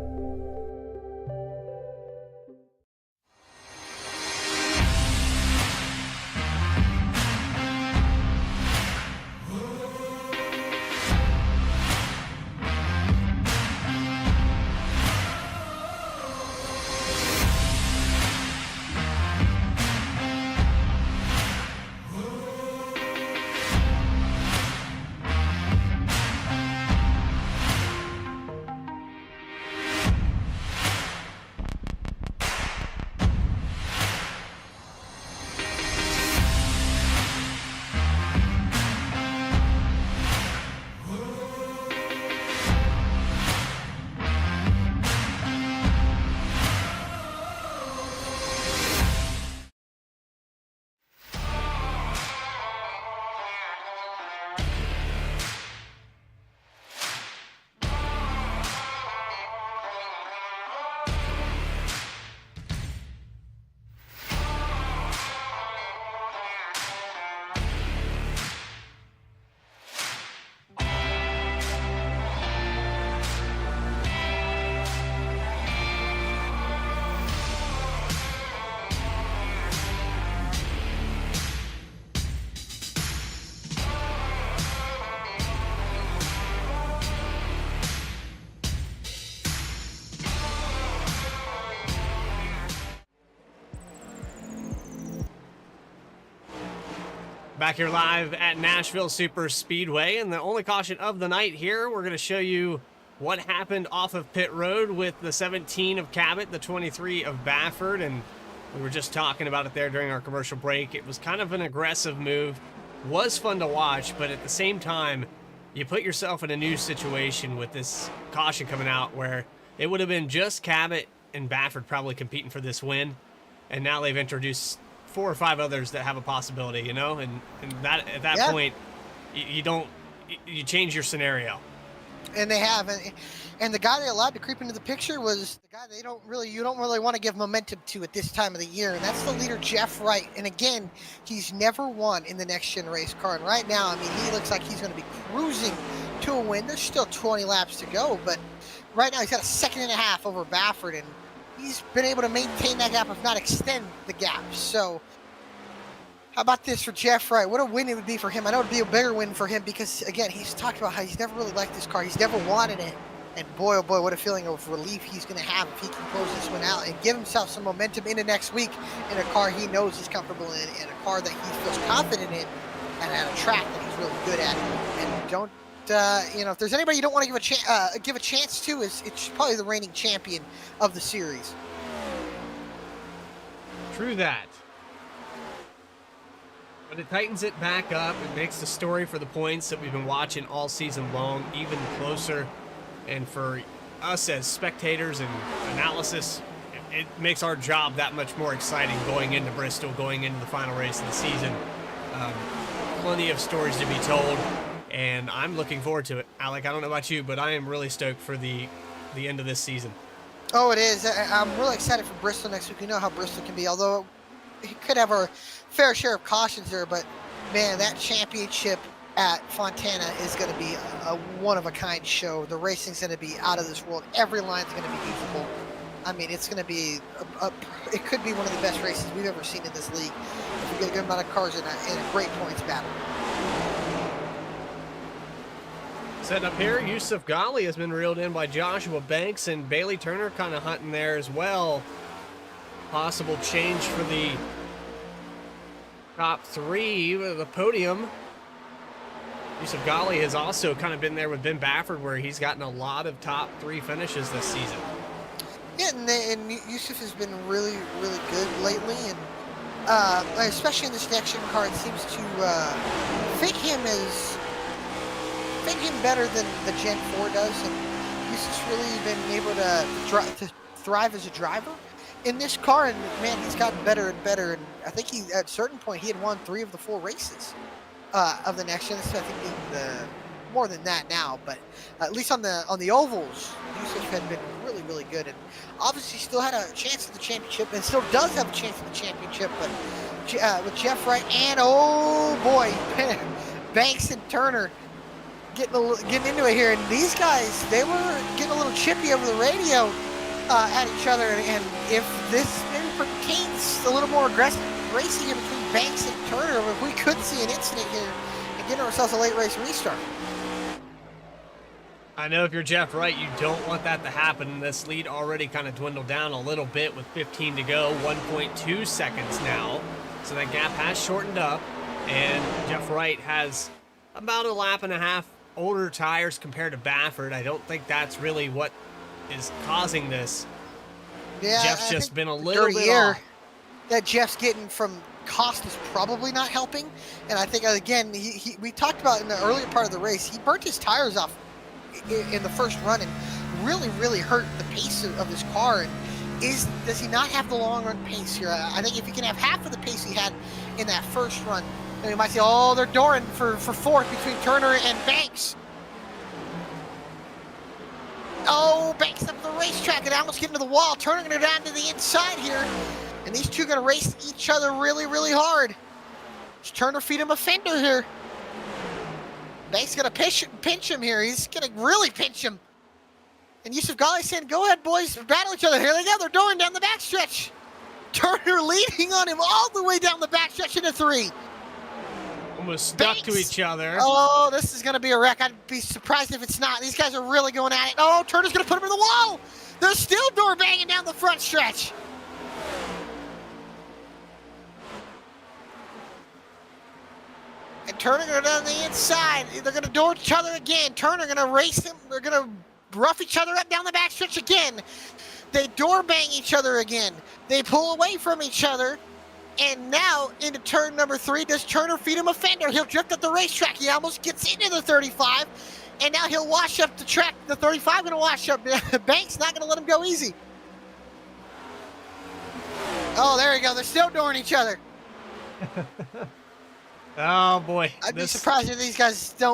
[SPEAKER 2] Back here live at Nashville Superspeedway, and the only caution of the night here, we're going to show you what happened off of pit road with the 17 of Cabot, the 23 of Baffert, and we were just talking about it there during our commercial break. It was kind of an aggressive move, was fun to watch, but at the same time, you put yourself in a new situation with this caution coming out where it would have been just Cabot and Baffert probably competing for this win, and now they've introduced 4 or 5 others that have a possibility, you know, and that at that point, you change your scenario.
[SPEAKER 3] And they have, and the guy they allowed to creep into the picture was the guy you don't really want to give momentum to at this time of the year, and that's the leader Jeff Wright. And again, he's never won in the next gen race car, and right now, I mean, he looks like he's going to be cruising to a win. There's still 20 laps to go, but right now he's got a 1.5 seconds over Baffert, and he's been able to maintain that gap, if not extend the gap. So How about this for Jeff Wright? What a win it would be for him. I know it would be a bigger win for him because, again, he's talked about how he's never really liked this car. He's never wanted it. And boy, oh boy, what a feeling of relief he's going to have if he can close this one out and give himself some momentum into next week in a car he knows he's comfortable in, and a car that he feels confident in, and at a track that he's really good at. And don't, you know, if there's anybody you don't want to give a chance to, it's probably the reigning champion of the series.
[SPEAKER 2] True that. But it tightens it back up. It makes the story for the points that we've been watching all season long even closer. And for us as spectators and analysis, it makes our job that much more exciting going into Bristol, going into the final race of the season. Plenty of stories to be told, and I'm looking forward to it. Alec, I don't know about you, but I am really stoked for the end of this season.
[SPEAKER 3] Oh, it is. I'm really excited for Bristol next week. We know how Bristol can be, although he could have our fair share of cautions there, but man, that championship at Fontana is going to be a one-of-a-kind show. The racing's going to be out of this world. Every line's going to be usable. I mean, it's going to be it could be one of the best races we've ever seen in this league if we get a good amount of cars in a great points battle.
[SPEAKER 2] Setting up here, Yusuf Ghali has been reeled in by Joshua Banks, and Bailey Turner kind of hunting there as well. Possible change for the top three with the podium. Yusuf Ghali has also kind of been there with Ben Baffert, where he's gotten a lot of top three finishes this season.
[SPEAKER 3] Yeah, and Yusuf has been really, really good lately, and especially in this next gen car, it seems to fit him better than the Gen 4 does, and Yusuf's really been able to thrive as a driver in this car, and man, he's gotten better and better, and I think at a certain point he had won 3 of the 4 races of the next gen. So I think being more than that now, but at least on the ovals, Yusuf had been really, really good, and obviously still had a chance at the championship, and still does have a chance at the championship. But with Jeff Wright and oh boy, Banks and Turner getting into it here, and these guys, they were getting a little chippy over the radio at each other, and if this maybe pertains a little more aggressive racing in between Banks and Turner, if we could see an incident here and get ourselves a late race restart.
[SPEAKER 2] I know if you're Jeff Wright, you don't want that to happen. This lead already kind of dwindled down a little bit with 15 to go, 1.2 seconds now. So that gap has shortened up, and Jeff Wright has about a lap and a half older tires compared to Baffert. I don't think that's really what is causing this.
[SPEAKER 3] Yeah,
[SPEAKER 2] Jeff's just been a little bit off.
[SPEAKER 3] That Jeff's getting from cost is probably not helping, and I think again we talked about in the earlier part of the race, he burnt his tires off in the first run and really hurt the pace of his car. And does he not have the long run pace here? I think if he can have half of the pace he had in that first run, then you might say, oh, they're dooring for fourth between Turner and Banks. Oh, Banks up the racetrack and almost getting to the wall. Turner going to go down to the inside here. And these two are going to race each other really hard. Does Turner feed him a fender here? Banks going to pinch him here. He's going to really pinch him. And Yusuf Ghali saying, go ahead, boys. Battle each other. Here they go. They're doing down the backstretch. Turner leading on him all the way down the backstretch into 3.
[SPEAKER 2] Almost stuck to each other.
[SPEAKER 3] Oh, this is going to be a wreck. I'd be surprised if it's not. These guys are really going at it. Oh, Turner's going to put him in the wall. They're still door banging down the front stretch. And Turner going to go down the inside. They're going to door each other again. Turner going to race him. They're going to rough each other up down the backstretch again. They door bang each other again. They pull away from each other. And now into turn number 3, does Turner feed him a fender? He'll drift up the racetrack. He almost gets into the 35. And now he'll wash up the track. The 35 going to wash up. Banks not going to let him go easy. Oh, there you go. They're still dooring each other.
[SPEAKER 2] Oh boy.
[SPEAKER 3] I'd be surprised if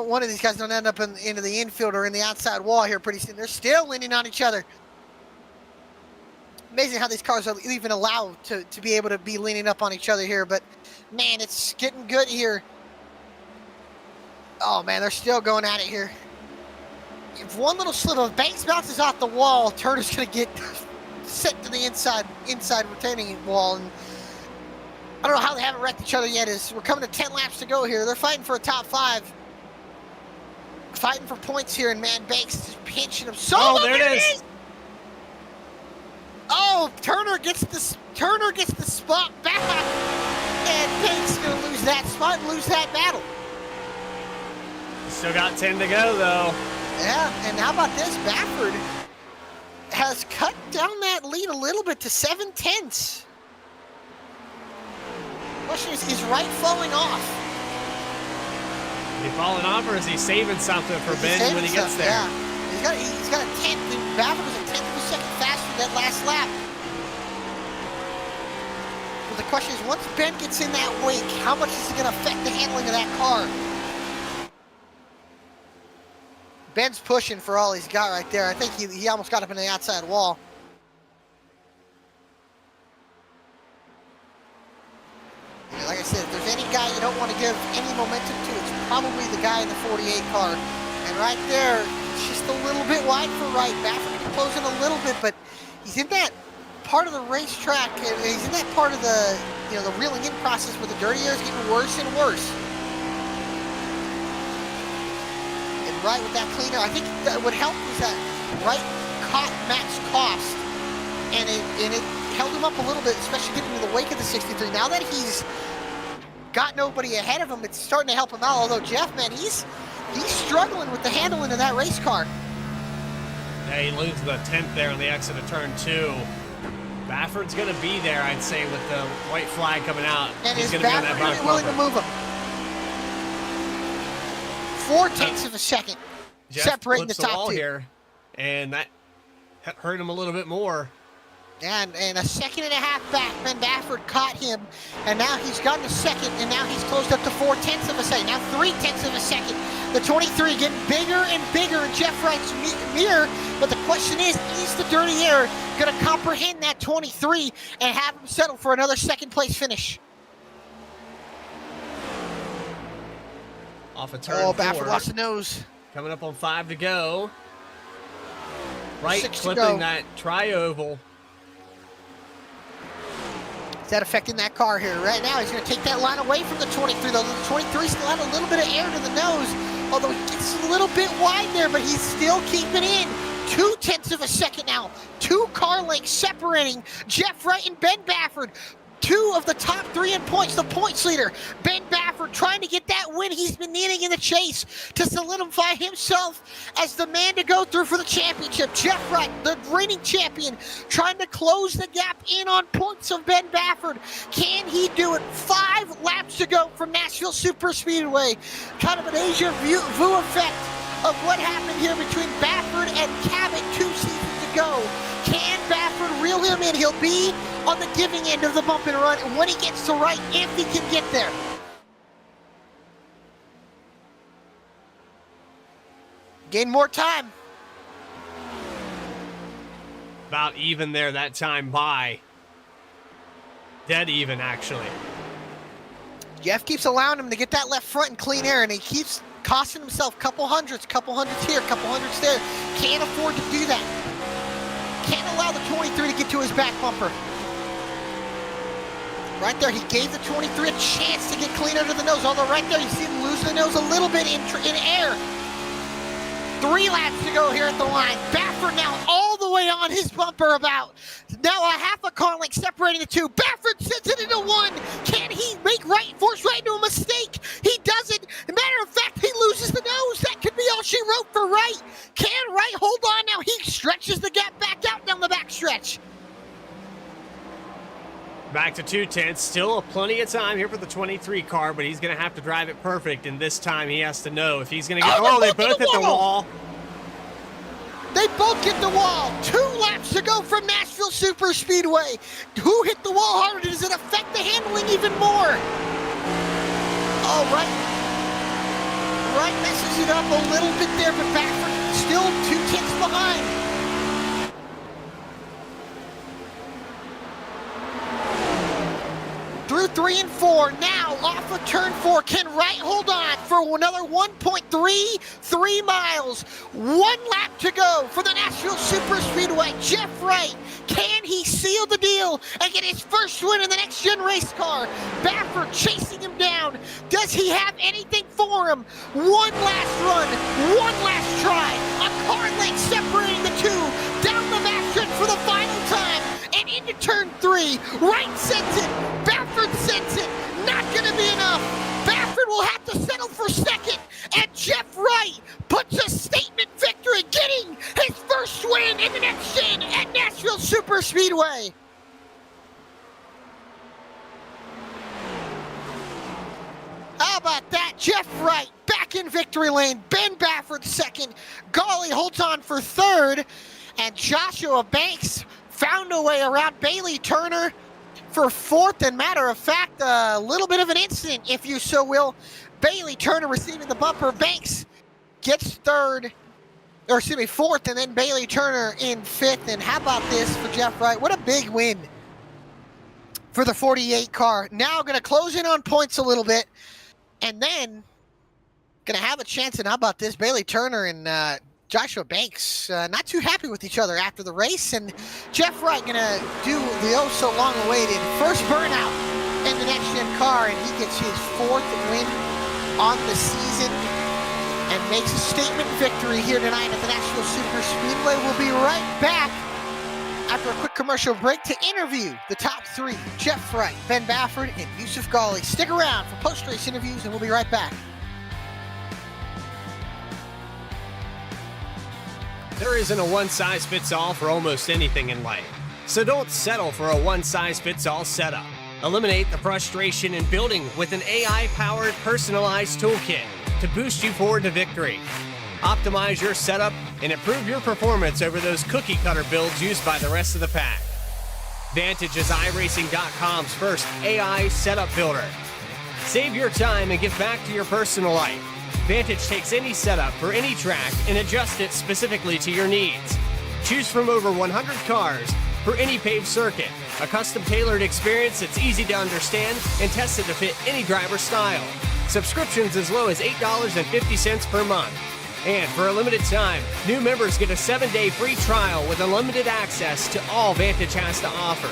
[SPEAKER 3] one of these guys don't end up into the infield or in the outside wall here pretty soon. They're still leaning on each other. Amazing how these cars are even allowed to be able to be leaning up on each other here, but man, it's getting good here. Oh man, they're still going at it here. If one little slip of Banks bounces off the wall, Turner's gonna get sent to the inside retaining wall, and I don't know how they haven't wrecked each other yet. As we're coming to 10 laps to go here. They're fighting for a top 5. Fighting for points here, and man, Banks is pinching him.
[SPEAKER 2] Oh, there it is.
[SPEAKER 3] Oh, Turner gets the spot back, and Banks gonna lose that spot and lose that battle.
[SPEAKER 2] Still got 10 to go though.
[SPEAKER 3] Yeah, and how about this? Baffert has cut down that lead a little bit to 7/10. Question is Wright falling off?
[SPEAKER 2] Is he falling off, or is he saving something for Ben when he gets there?
[SPEAKER 3] Yeah, he's got a 10th. Baffert was a 10th of a second faster that last lap. But the question is, once Ben gets in that wake, how much is it going to affect the handling of that car? Ben's pushing for all he's got right there. I think he almost got up in the outside wall. Yeah, like I said, if there's any guy you don't want to give any momentum to, it's probably the guy in the 48 car. And right there, it's just a little bit wide for Wright. Baffert can close in a little bit, but he's in that part of the racetrack, and he's in that part of the, the reeling in process where the dirty air is getting worse and worse. And Wright with that clean air, I think that what helped was that Wright caught Matt's cost, and it held him up a little bit, especially getting into the wake of the 63. Now that he's got nobody ahead of him, it's starting to help him out. Although Jeff, man, he's struggling with the handling of that race car.
[SPEAKER 2] Yeah, he loses the 10th there on the exit of turn 2. Baffert's going to be there, I'd say, with the white flag coming out.
[SPEAKER 3] And
[SPEAKER 2] he's
[SPEAKER 3] is
[SPEAKER 2] going to be on
[SPEAKER 3] Baffert
[SPEAKER 2] that
[SPEAKER 3] really willing to move him? 4/10 of a second,
[SPEAKER 2] Jeff
[SPEAKER 3] separating the
[SPEAKER 2] flips
[SPEAKER 3] top
[SPEAKER 2] wall
[SPEAKER 3] 2.
[SPEAKER 2] here, and that hurt him a little bit more.
[SPEAKER 3] And a second and a half back, Ben Baffert caught him, and now he's gotten a second, and now he's closed up to 4/10 of a second, now 3/10 of a second. The 23 getting bigger and bigger in Jeff Wright's mirror, but the question is the dirty air going to comprehend that 23 and have him settle for another second place finish?
[SPEAKER 2] Off a turn 4.
[SPEAKER 3] Baffert lost the nose.
[SPEAKER 2] Coming up on 5 to go. Wright
[SPEAKER 3] 6 to
[SPEAKER 2] clipping
[SPEAKER 3] go.
[SPEAKER 2] that tri-oval.
[SPEAKER 3] Is that affecting that car here? Right now, he's going to take that line away from the 23, though. The 23 still had a little bit of air to the nose, although he gets a little bit wide there, but he's still keeping in. 2/10 of a second now. 2 car lengths separating Jeff Wright and Ben Baffert. 2 of the top 3 in points, the points leader. Ben Baffert trying to get that win he's been needing in the chase to solidify himself as the man to go through for the championship. Jeff Wright, the reigning champion, trying to close the gap in on points of Ben Baffert. Can he do it? 5 laps to go from Nashville Superspeedway. Kind of an Asia vu effect of what happened here between Baffert and Cabot 2 seasons ago. Can Baffert reel him in? He'll be on the giving end of the bump and run, and when he gets to Wright, if he can get there. Gain more time.
[SPEAKER 2] About even there that time by. Dead even, actually.
[SPEAKER 3] Jeff keeps allowing him to get that left front in clean air, and he keeps costing himself couple hundreds here, couple hundreds there. Can't afford to do that. Can't allow the 23 to get to his back bumper. Right there, he gave the 23 a chance to get clean under the nose, although right there you see him lose the nose a little bit in air. 3 laps to go here at the line. Baffert now all the way on his bumper about. Now a half a car length separating the 2. Baffert sends it into 1. Can he force Wright into a mistake? He doesn't. As a matter of fact, he loses the nose. That could be all she wrote for Wright. Can Wright hold on now? He stretches the gap back out down the back stretch.
[SPEAKER 2] Back to 2/10. Still plenty of time here for the 23 car, but he's going to have to drive it perfect, and this time he has to know if he's going to get... Oh, they both hit the wall.
[SPEAKER 3] They both hit the wall. 2 laps to go from Nashville Superspeedway. Who hit the wall harder? Does it affect the handling even more? Oh, Wright messes it up a little bit there, but Baffert still 2/10 behind. Through 3 and 4. Now off of turn 4. Can Wright hold on for another 1.33 miles? 1 lap to go for the Nashville Superspeedway. Jeff Wright, can he seal the deal and get his first win in the next gen race car? Baffert chasing him down. Does he have anything for him? One last run, one last try. A car length separating the two. Down the back stretch for the final time. And into turn 3. Wright sends it. Baffert sends it. Not going to be enough. Baffert will have to settle for second. And Jeff Wright puts a statement victory, getting his first win in the next gen at Nashville Superspeedway. How about that? Jeff Wright back in victory lane. Ben Baffert second. Gawley holds on for third. And Joshua Banks found a way around Bailey Turner for fourth. And matter of fact, a little bit of an incident, if you so will. Bailey Turner receiving the bumper. Banks gets third, or excuse me, fourth, and then Bailey Turner in fifth. And how about this for Jeff Wright? What a big win for the 48 car. Now going to close in on points a little bit, and then going to have a chance. And how about this? Bailey Turner and Joshua Banks not too happy with each other after the race, and Jeff Wright going to do the oh so long awaited first burnout in the next gen car, and he gets his fourth win on the season and makes a statement victory here tonight at the Nashville Superspeedway. We'll be right back after a quick commercial break to interview the top 3, Jeff Wright, Ben Baffert, and Yusuf Gawley. Stick around for post-race interviews, and we'll be right back.
[SPEAKER 2] There isn't a one-size-fits-all for almost anything in life, so don't settle for a one-size-fits-all setup. Eliminate the frustration in building with an AI-powered personalized toolkit to boost you forward to victory. Optimize your setup and improve your performance over those cookie-cutter builds used by the rest of the pack. Vantage is iRacing.com's first AI setup builder. Save your time and give back to your personal life. Vantage takes any setup for any track and adjusts it specifically to your needs. Choose from over 100 cars for any paved circuit, a custom-tailored experience that's easy to understand and tested to fit any driver's style. Subscriptions as low as $8.50 per month. And for a limited time, new members get a 7-day free trial with unlimited access to all Vantage has to offer.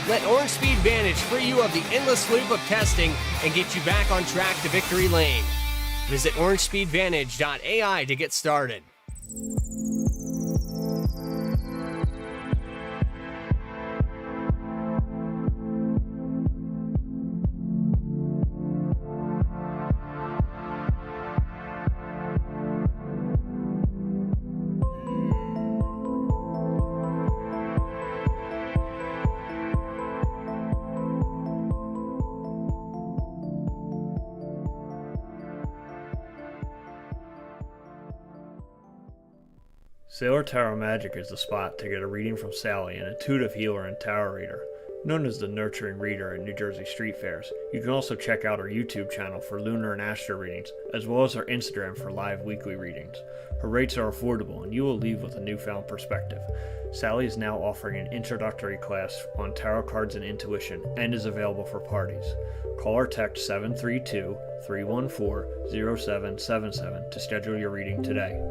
[SPEAKER 2] Let Orange Speed Vantage free you of the endless loop of testing and get you back on track to victory lane. Visit orangespeedvantage.ai to get started.
[SPEAKER 1] Sailor Tarot Magic is the spot to get a reading from Sally, an intuitive healer and tarot reader. Known as the nurturing reader at New Jersey street fairs, you can also check out her YouTube channel for lunar and astro readings, as well as her Instagram for live weekly readings. Her rates are affordable, and you will leave with a newfound perspective. Sally is now offering an introductory class on tarot cards and intuition, and is available for parties. Call or text 732-314-0777 to schedule your reading today.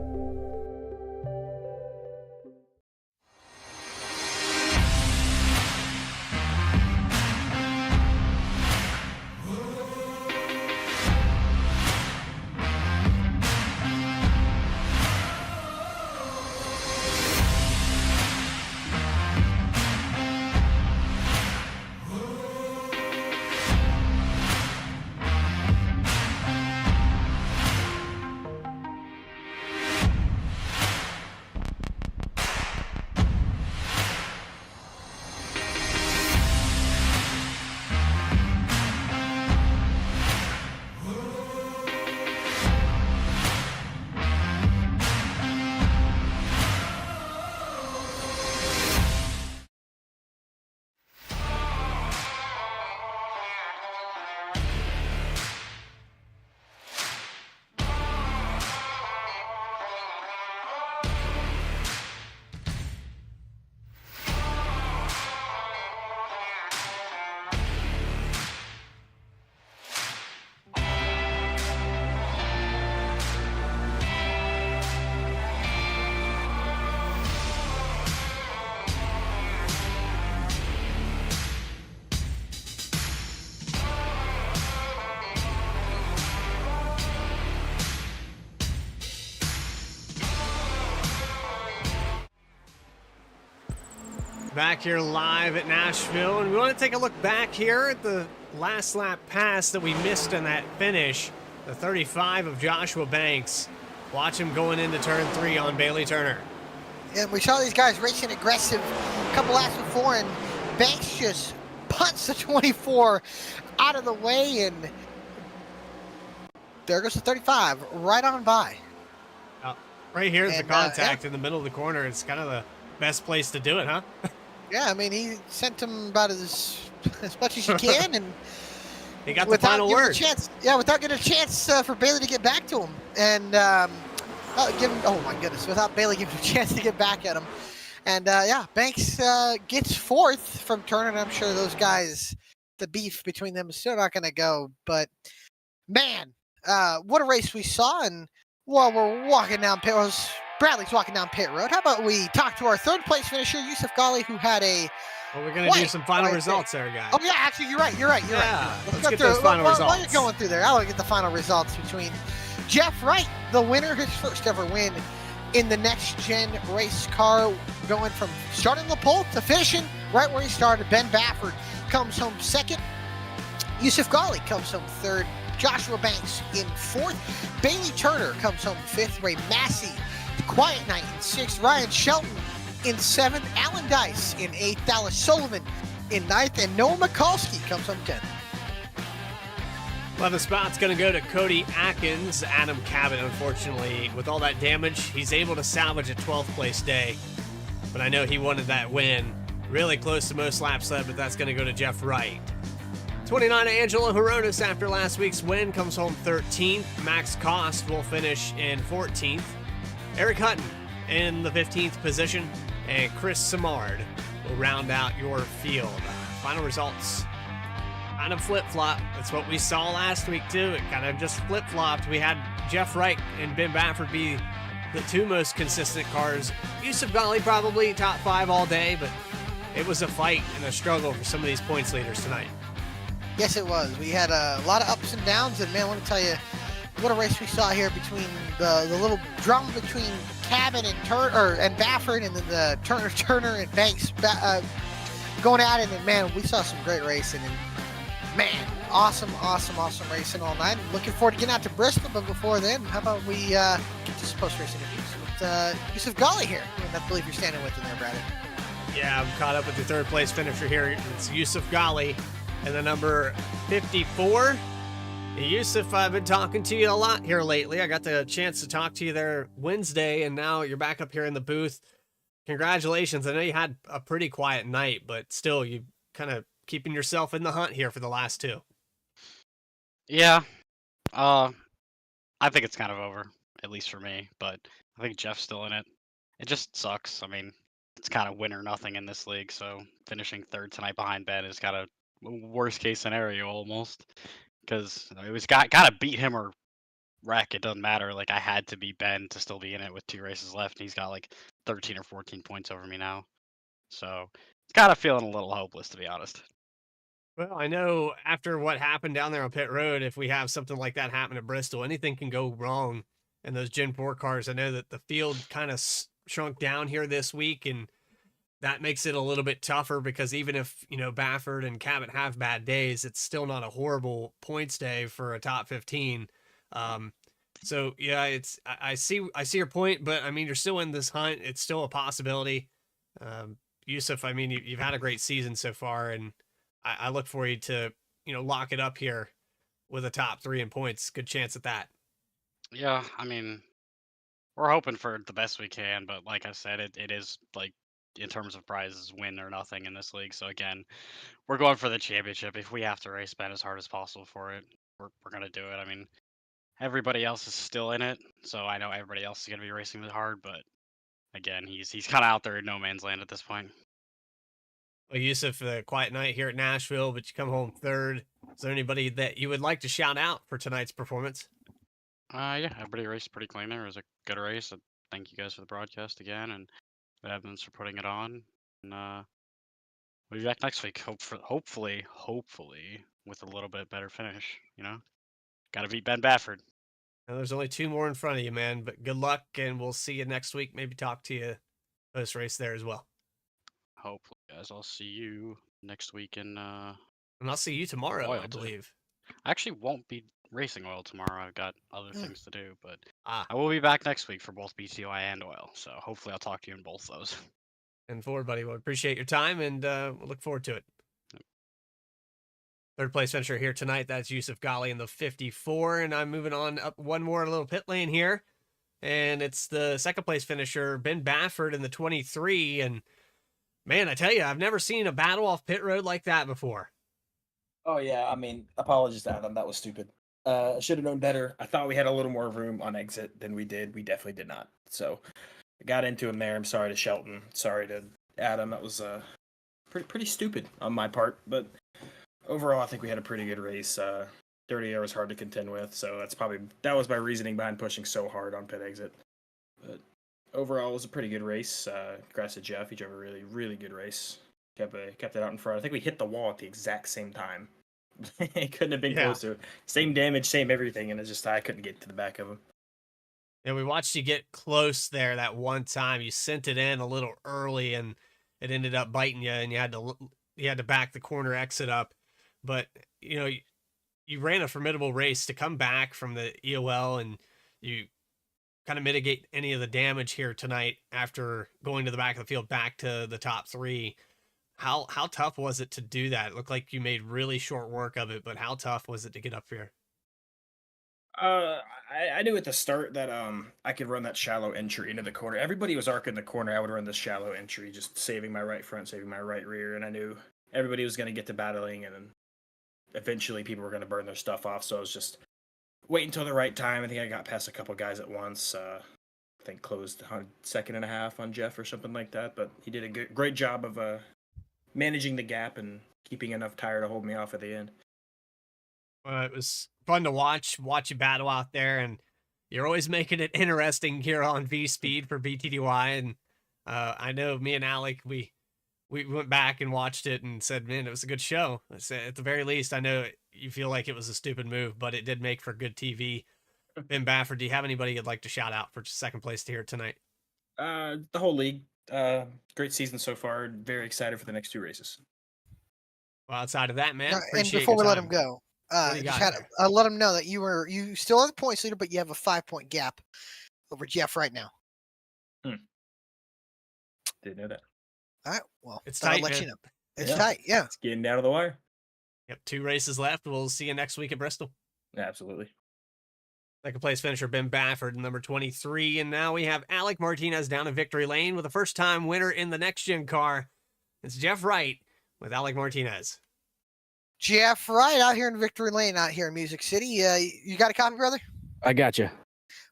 [SPEAKER 2] Back here live at Nashville, and we want to take a look back here at the last lap pass that we missed in that finish, the 35 of Joshua Banks. Watch him going into turn 3 on Bailey Turner.
[SPEAKER 3] And we saw these guys racing aggressive a couple laps before, and Banks just punts the 24 out of the way, and there goes the 35 right on by.
[SPEAKER 2] Right here is the contact in the middle of the corner. It's kind of the best place to do it, huh?
[SPEAKER 3] Yeah, I mean, he sent him about as much as you can, and
[SPEAKER 2] he got the final word.
[SPEAKER 3] Without getting a chance for Bailey to get back to him, and oh my goodness, without Bailey giving him a chance to get back at him, and Banks gets 4th from Turner, and I'm sure those guys, the beef between them is still not going to go. But man, what a race we saw, and while we're walking down Bradley's walking down pit road, how about we talk to our 3rd place finisher, Yusuf Ghali, who had a...
[SPEAKER 2] Well, we're going to do some final results there, guys.
[SPEAKER 3] Oh, yeah, actually, you're right. Let's
[SPEAKER 2] get those final results.
[SPEAKER 3] While you're going through there, I'll get the final results between Jeff Wright, the winner, his first ever win in the next-gen race car, going from starting the pole to finishing right where he started. Ben Baffert comes home 2nd. Yusuf Ghali comes home 3rd. Joshua Banks in 4th. Bailey Turner comes home 5th. Ray Massey, Quiet Night in 6th. Ryan Shelton in 7th. Alan Dice in 8th. Dallas Sullivan in 9th. And Noah Mikulski comes home 10th.
[SPEAKER 2] 11th spot's going to go to Cody Atkins. Adam Cabot, unfortunately, with all that damage, he's able to salvage a 12th place day. But I know he wanted that win. Really close to most laps led, but that's going to go to Jeff Wright. 29, Angelo Hronis, after last week's win, comes home 13th. Max Cost will finish in 14th. Eric Hutton in the 15th position. And Chris Simard will round out your field. Final results. Kind of flip-flop. That's what we saw last week, too. It kind of just flip-flopped. We had Jeff Wright and Ben Baffert be the 2 most consistent cars. Yusuf Ghali probably top 5 all day, but it was a fight and a struggle for some of these points leaders tonight.
[SPEAKER 3] Yes, it was. We had a lot of ups and downs, and man, I want to tell you what a race we saw here between the little drama between Cabot and Baffert, and then the Turner and Banks going at it. And man, we saw some great racing, and man, awesome racing all night. Looking forward to getting out to Bristol, but before then, how about we get to some post-race interviews with Yusuf Ghali here? I believe you're standing with him there, Brad.
[SPEAKER 2] Yeah, I'm caught up with the 3rd place finisher here. It's Yusuf Ghali. And the number 54, Yusuf, I've been talking to you a lot here lately. I got the chance to talk to you there Wednesday, and now you're back up here in the booth. Congratulations. I know you had a pretty quiet night, but still, you kind of keeping yourself in the hunt here for the last 2.
[SPEAKER 5] Yeah. I think it's kind of over, at least for me, but I think Jeff's still in it. It just sucks. I mean, it's kind of win or nothing in this league, so finishing 3rd tonight behind Ben is kind of worst case scenario almost, because it was gotta beat him or wreck. It doesn't matter. Like, I had to beat Ben to still be in it with 2 races left, and he's got like 13 or 14 points over me now, so it's kind of feeling a little hopeless, to be honest.
[SPEAKER 2] Well, I know after what happened down there on pit road, if we have something like that happen at Bristol, anything can go wrong in those Gen 4 cars. I know that the field kind of shrunk down here this week, and that makes it a little bit tougher, because even if, Baffert and Cabot have bad days, it's still not a horrible points day for a top 15. So yeah, I see your point, but I mean, you're still in this hunt. It's still a possibility. Yusuf, I mean, you've had a great season so far, and I look for you to, lock it up here with a top 3 in points. Good chance at that.
[SPEAKER 5] Yeah, I mean, we're hoping for the best we can, but like I said, it is like, in terms of prizes, win or nothing in this league. So again, we're going for the championship. If we have to race Ben as hard as possible for it, we're gonna do it. I mean, everybody else is still in it, so I know everybody else is gonna be racing it hard. But again, he's kind of out there in no man's land at this point.
[SPEAKER 2] Well, Yusuf, a quiet night here at Nashville, but you come home 3rd. Is there anybody that you would like to shout out for tonight's performance?
[SPEAKER 5] Yeah, everybody raced pretty clean there. It was a good race. Thank you guys for the broadcast again, and Evans for putting it on. And we'll be back next week. Hopefully with a little bit better finish. Got to beat Ben Baffert.
[SPEAKER 2] Now, there's only 2 more in front of you, man. But good luck, and we'll see you next week. Maybe talk to you post race there as well.
[SPEAKER 5] Hopefully, yeah. guys. I'll see you next week in
[SPEAKER 2] And I'll see you tomorrow,
[SPEAKER 5] Oil
[SPEAKER 2] I
[SPEAKER 5] too.
[SPEAKER 2] believe.
[SPEAKER 5] I actually won't be racing oil tomorrow. I've got other things to do, but
[SPEAKER 2] Ah,
[SPEAKER 5] I will be back next week for both BTDY and oil. So hopefully I'll talk to you in both those.
[SPEAKER 2] and forward, buddy. Well, appreciate your time, and we'll look forward to it. Third place finisher here tonight. That's Yusuf Ghali in the 54, and I'm moving on up one more little pit lane here, and it's the second place finisher Ben Baffert in the 23. And man, I tell you, I've never seen a battle off pit road like that before.
[SPEAKER 6] Oh yeah, I mean, apologies to Adam. That was stupid. I should have known better. I thought we had a little more room on exit than we did. We definitely did not. So I got into him there. I'm sorry to Shelton. Sorry to Adam. That was pretty stupid on my part. But overall, I think we had a pretty good race. Dirty Air was hard to contend with, so that was my reasoning behind pushing so hard on pit exit. But overall, it was a pretty good race. Congrats to Jeff. He drove a really, really good race. Kept it out in front. I think we hit the wall at the exact same time. It couldn't have been closer. Same damage, same everything, and it's just I couldn't get to the back of him.
[SPEAKER 2] Yeah, we watched you get close there that one time. You sent it in a little early, and it ended up biting you, and you had to back the corner exit up. But you ran a formidable race to come back from the EOL, and you kind of mitigate any of the damage here tonight after going to the back of the field back to the top three. How tough was it to do that? It looked like you made really short work of it, but how tough was it to get up here?
[SPEAKER 6] I knew at the start that I could run that shallow entry into the corner. Everybody was arcing the corner. I would run this shallow entry, just saving my right front, saving my right rear, and I knew everybody was going to get to battling, and then eventually people were going to burn their stuff off. So I was just waiting until the right time. I think I got past a couple guys at once. I think closed on second and a half on Jeff or something like that. But he did a great job of managing the gap and keeping enough tire to hold me off at the end.
[SPEAKER 2] It was fun to watch you battle out there, and you're always making it interesting here on VSPEED for BTDY. And I know me and Alec, we went back and watched it and said, man, it was a good show. At the very least, I know you feel like it was a stupid move, but it did make for good TV. Ben Baffert, do you have anybody you'd like to shout out for second place here tonight?
[SPEAKER 6] The whole league. Great season so far. Very excited for the next two races.
[SPEAKER 2] Well, outside of that, man,
[SPEAKER 3] and before we let him go,
[SPEAKER 2] let
[SPEAKER 3] him know that you still have the points leader, but you have a 5-point gap over Jeff right now.
[SPEAKER 6] Didn't know that.
[SPEAKER 3] All right, well,
[SPEAKER 2] it's tight.
[SPEAKER 3] I'll let you know. It's tight, yeah.
[SPEAKER 6] It's getting down to the wire.
[SPEAKER 2] Yep, 2 races left. We'll see you next week at Bristol.
[SPEAKER 6] Absolutely.
[SPEAKER 2] Second place finisher Ben Baffert, number 23, and now we have Alec Martinez down in victory lane with a first-time winner in the next-gen car. It's Jeff Wright with Alec Martinez.
[SPEAKER 3] Jeff Wright out here in victory lane, out here in Music City. You got a copy, brother?
[SPEAKER 7] I got you.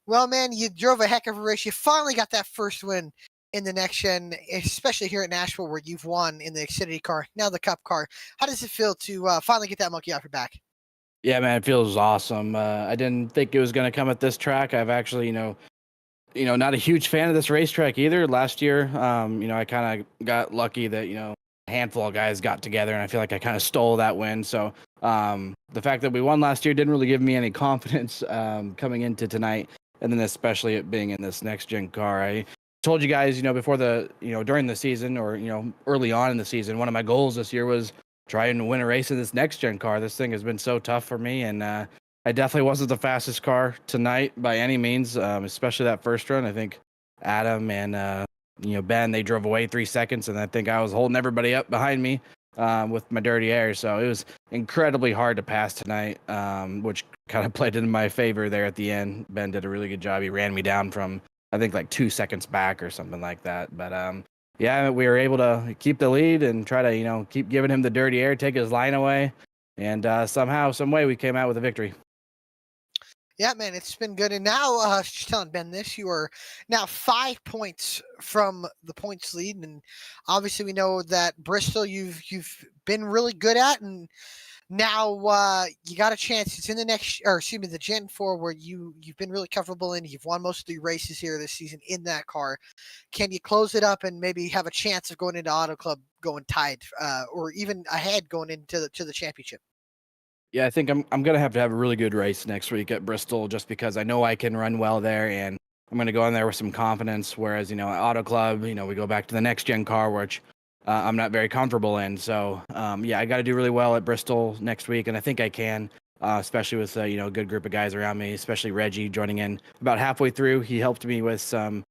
[SPEAKER 3] Well, man, you drove a heck of a race. You finally got that first win in the next gen, especially here at Nashville, where you've won in the Xfinity car, now the Cup car. How does it feel to finally get that monkey off your back?
[SPEAKER 7] Yeah, man, it feels awesome. I didn't think it was going to come at this track. I've actually, not a huge fan of this racetrack either. Last year, I kind of got lucky that, a handful of guys got together, and I feel like I kind of stole that win. So the fact that we won last year didn't really give me any confidence coming into tonight, and then especially it being in this next-gen car. I told you guys, before during the season or, early on in the season, one of my goals this year was trying to win a race in this next-gen car. This thing has been so tough for me, and I definitely wasn't the fastest car tonight by any means, especially that first run. I think Adam and, Ben, they drove away 3 seconds, and I think I was holding everybody up behind me with my dirty air. So it was incredibly hard to pass tonight, which kind of played into my favor there at the end. Ben did a really good job. He ran me down from, I think, like 2 seconds back or something like that. But yeah, we were able to keep the lead and try to, keep giving him the dirty air, take his line away. And somehow, some way, we came out with a victory.
[SPEAKER 3] Yeah, man, it's been good. And now, just telling Ben this, you are now 5 points from the points lead. And obviously we know that Bristol you've been really good at. And now you got a chance. It's in the Gen 4 where you've been really comfortable in. You've won most of the races here this season in that car. Can you close it up and maybe have a chance of going into Auto Club going tied or even ahead going into the championship?
[SPEAKER 7] Yeah, I think I'm going to have a really good race next week at Bristol just because I know I can run well there, and I'm going to go in there with some confidence. Whereas, at Auto Club, we go back to the next gen car, which I'm not very comfortable in. So yeah, I got to do really well at Bristol next week, and I think I can, especially with you know, a good group of guys around me, especially Reggie joining in about halfway through. He helped me with some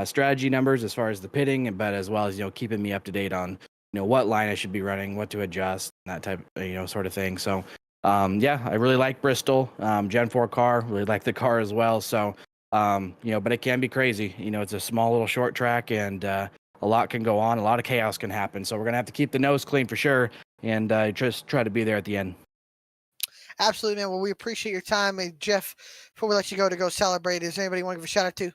[SPEAKER 7] strategy numbers as far as the pitting, but as well as, you know, keeping me up to date on, you know, what line I should be running, what to adjust, that type of, you know, sort of thing. So yeah, I really like Bristol, Gen 4 car, really like the car as well. So you know, but it can be crazy. You know, it's a small little short track, and a lot can go on. A lot of chaos can happen. So we're going to have to keep the nose clean for sure, and just try to be there at the end.
[SPEAKER 3] Absolutely, man. Well, we appreciate your time. And Jeff, before we let you go celebrate, is there anybody you want to give a shout out to?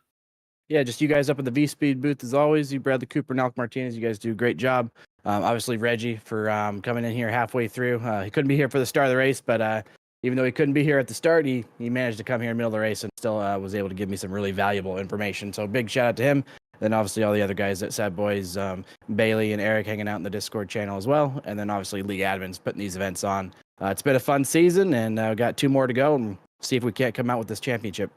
[SPEAKER 7] Yeah, just you guys up at the VSPEED booth as always. You, Bradley Cooper, and Alec Martinez, you guys do a great job. Obviously, Reggie for coming in here halfway through. He couldn't be here for the start of the race, but even though he couldn't be here at the start, he managed to come here in the middle of the race and still was able to give me some really valuable information. So big shout out to him. Then obviously all the other guys at Sad Boys, Bailey and Eric hanging out in the Discord channel as well. And then obviously League admins putting these events on. It's been a fun season, and we got 2 more to go, and see if we can't come out with this championship.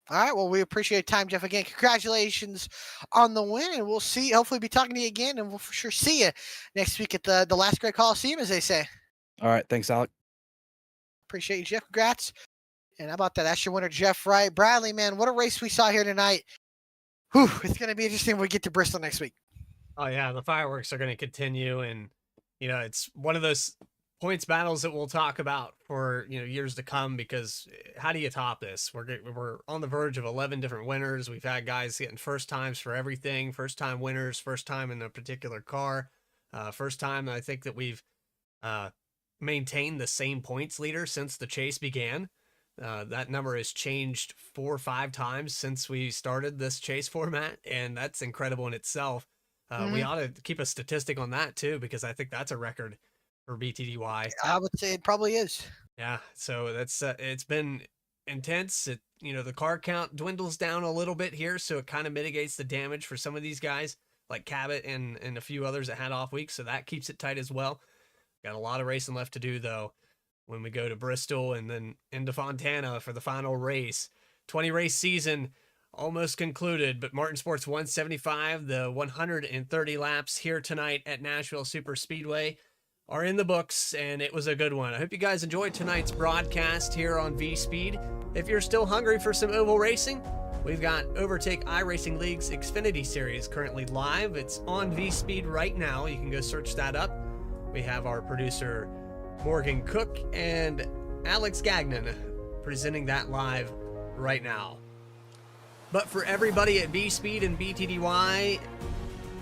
[SPEAKER 3] All right. Well, we appreciate your time, Jeff. Again, congratulations on the win, and we'll see. Hopefully, be talking to you again, and we'll for sure see you next week at the Last Great Coliseum, as they say.
[SPEAKER 7] All right. Thanks, Alec.
[SPEAKER 3] Appreciate you, Jeff. Congrats. And how about that? That's your winner, Jeff Wright. Bradley, man, what a race we saw here tonight. Whew, it's going to be interesting when we get to Bristol next week.
[SPEAKER 2] Oh yeah, the fireworks are going to continue, and you know, it's one of those points battles that we'll talk about for, you know, years to come, because how do you top this? We're on the verge of 11 different winners. We've had guys getting first times for everything, first time winners, first time in a particular car, first time I think that we've maintained the same points leader since the chase began. That number has changed 4 or 5 times since we started this chase format, and that's incredible in itself. We ought to keep a statistic on that too, because I think that's a record for BTDY.
[SPEAKER 3] I would say it probably is.
[SPEAKER 2] Yeah, so that's it's been intense. You know, the car count dwindles down a little bit here, so it kind of mitigates the damage for some of these guys like Cabot and a few others that had off weeks, so that keeps it tight as well. Got a lot of racing left to do though when we go to Bristol and then into Fontana for the final race. 20 race season almost concluded, but Martin Sports 175, the 130 laps here tonight at Nashville Superspeedway, are in the books, and it was a good one. I hope you guys enjoyed tonight's broadcast here on VSPEED. If you're still hungry for some oval racing, we've got Overtake iRacing League's Xfinity Series currently live. It's on VSPEED right now. You can go search that up. We have our producer Morgan Cook and Alex Gagnon presenting that live right now. But for everybody at VSPEED and BTDY,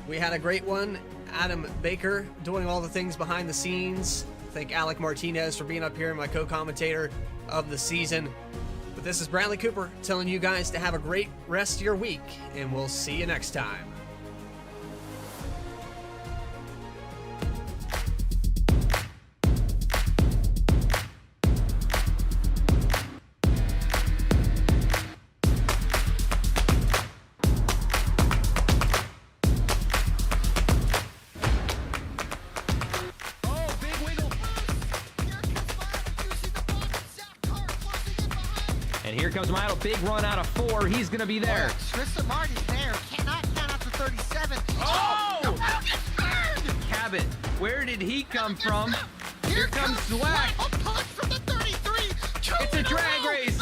[SPEAKER 2] we had a great one. Adam Baker doing all the things behind the scenes. Thank Alec Martinez for being up here, my co-commentator of the season. But this is Bradley Cooper telling you guys to have a great rest of your week, and we'll see you next time.
[SPEAKER 4] And here comes Milo. Big run out of 4. He's going to be there.
[SPEAKER 3] Tristan Martin's there. Cannot count out to 37.
[SPEAKER 4] Oh! Cabot, where did he come from? Here comes Slack.
[SPEAKER 3] A punch from the 33.
[SPEAKER 4] It's a drag race.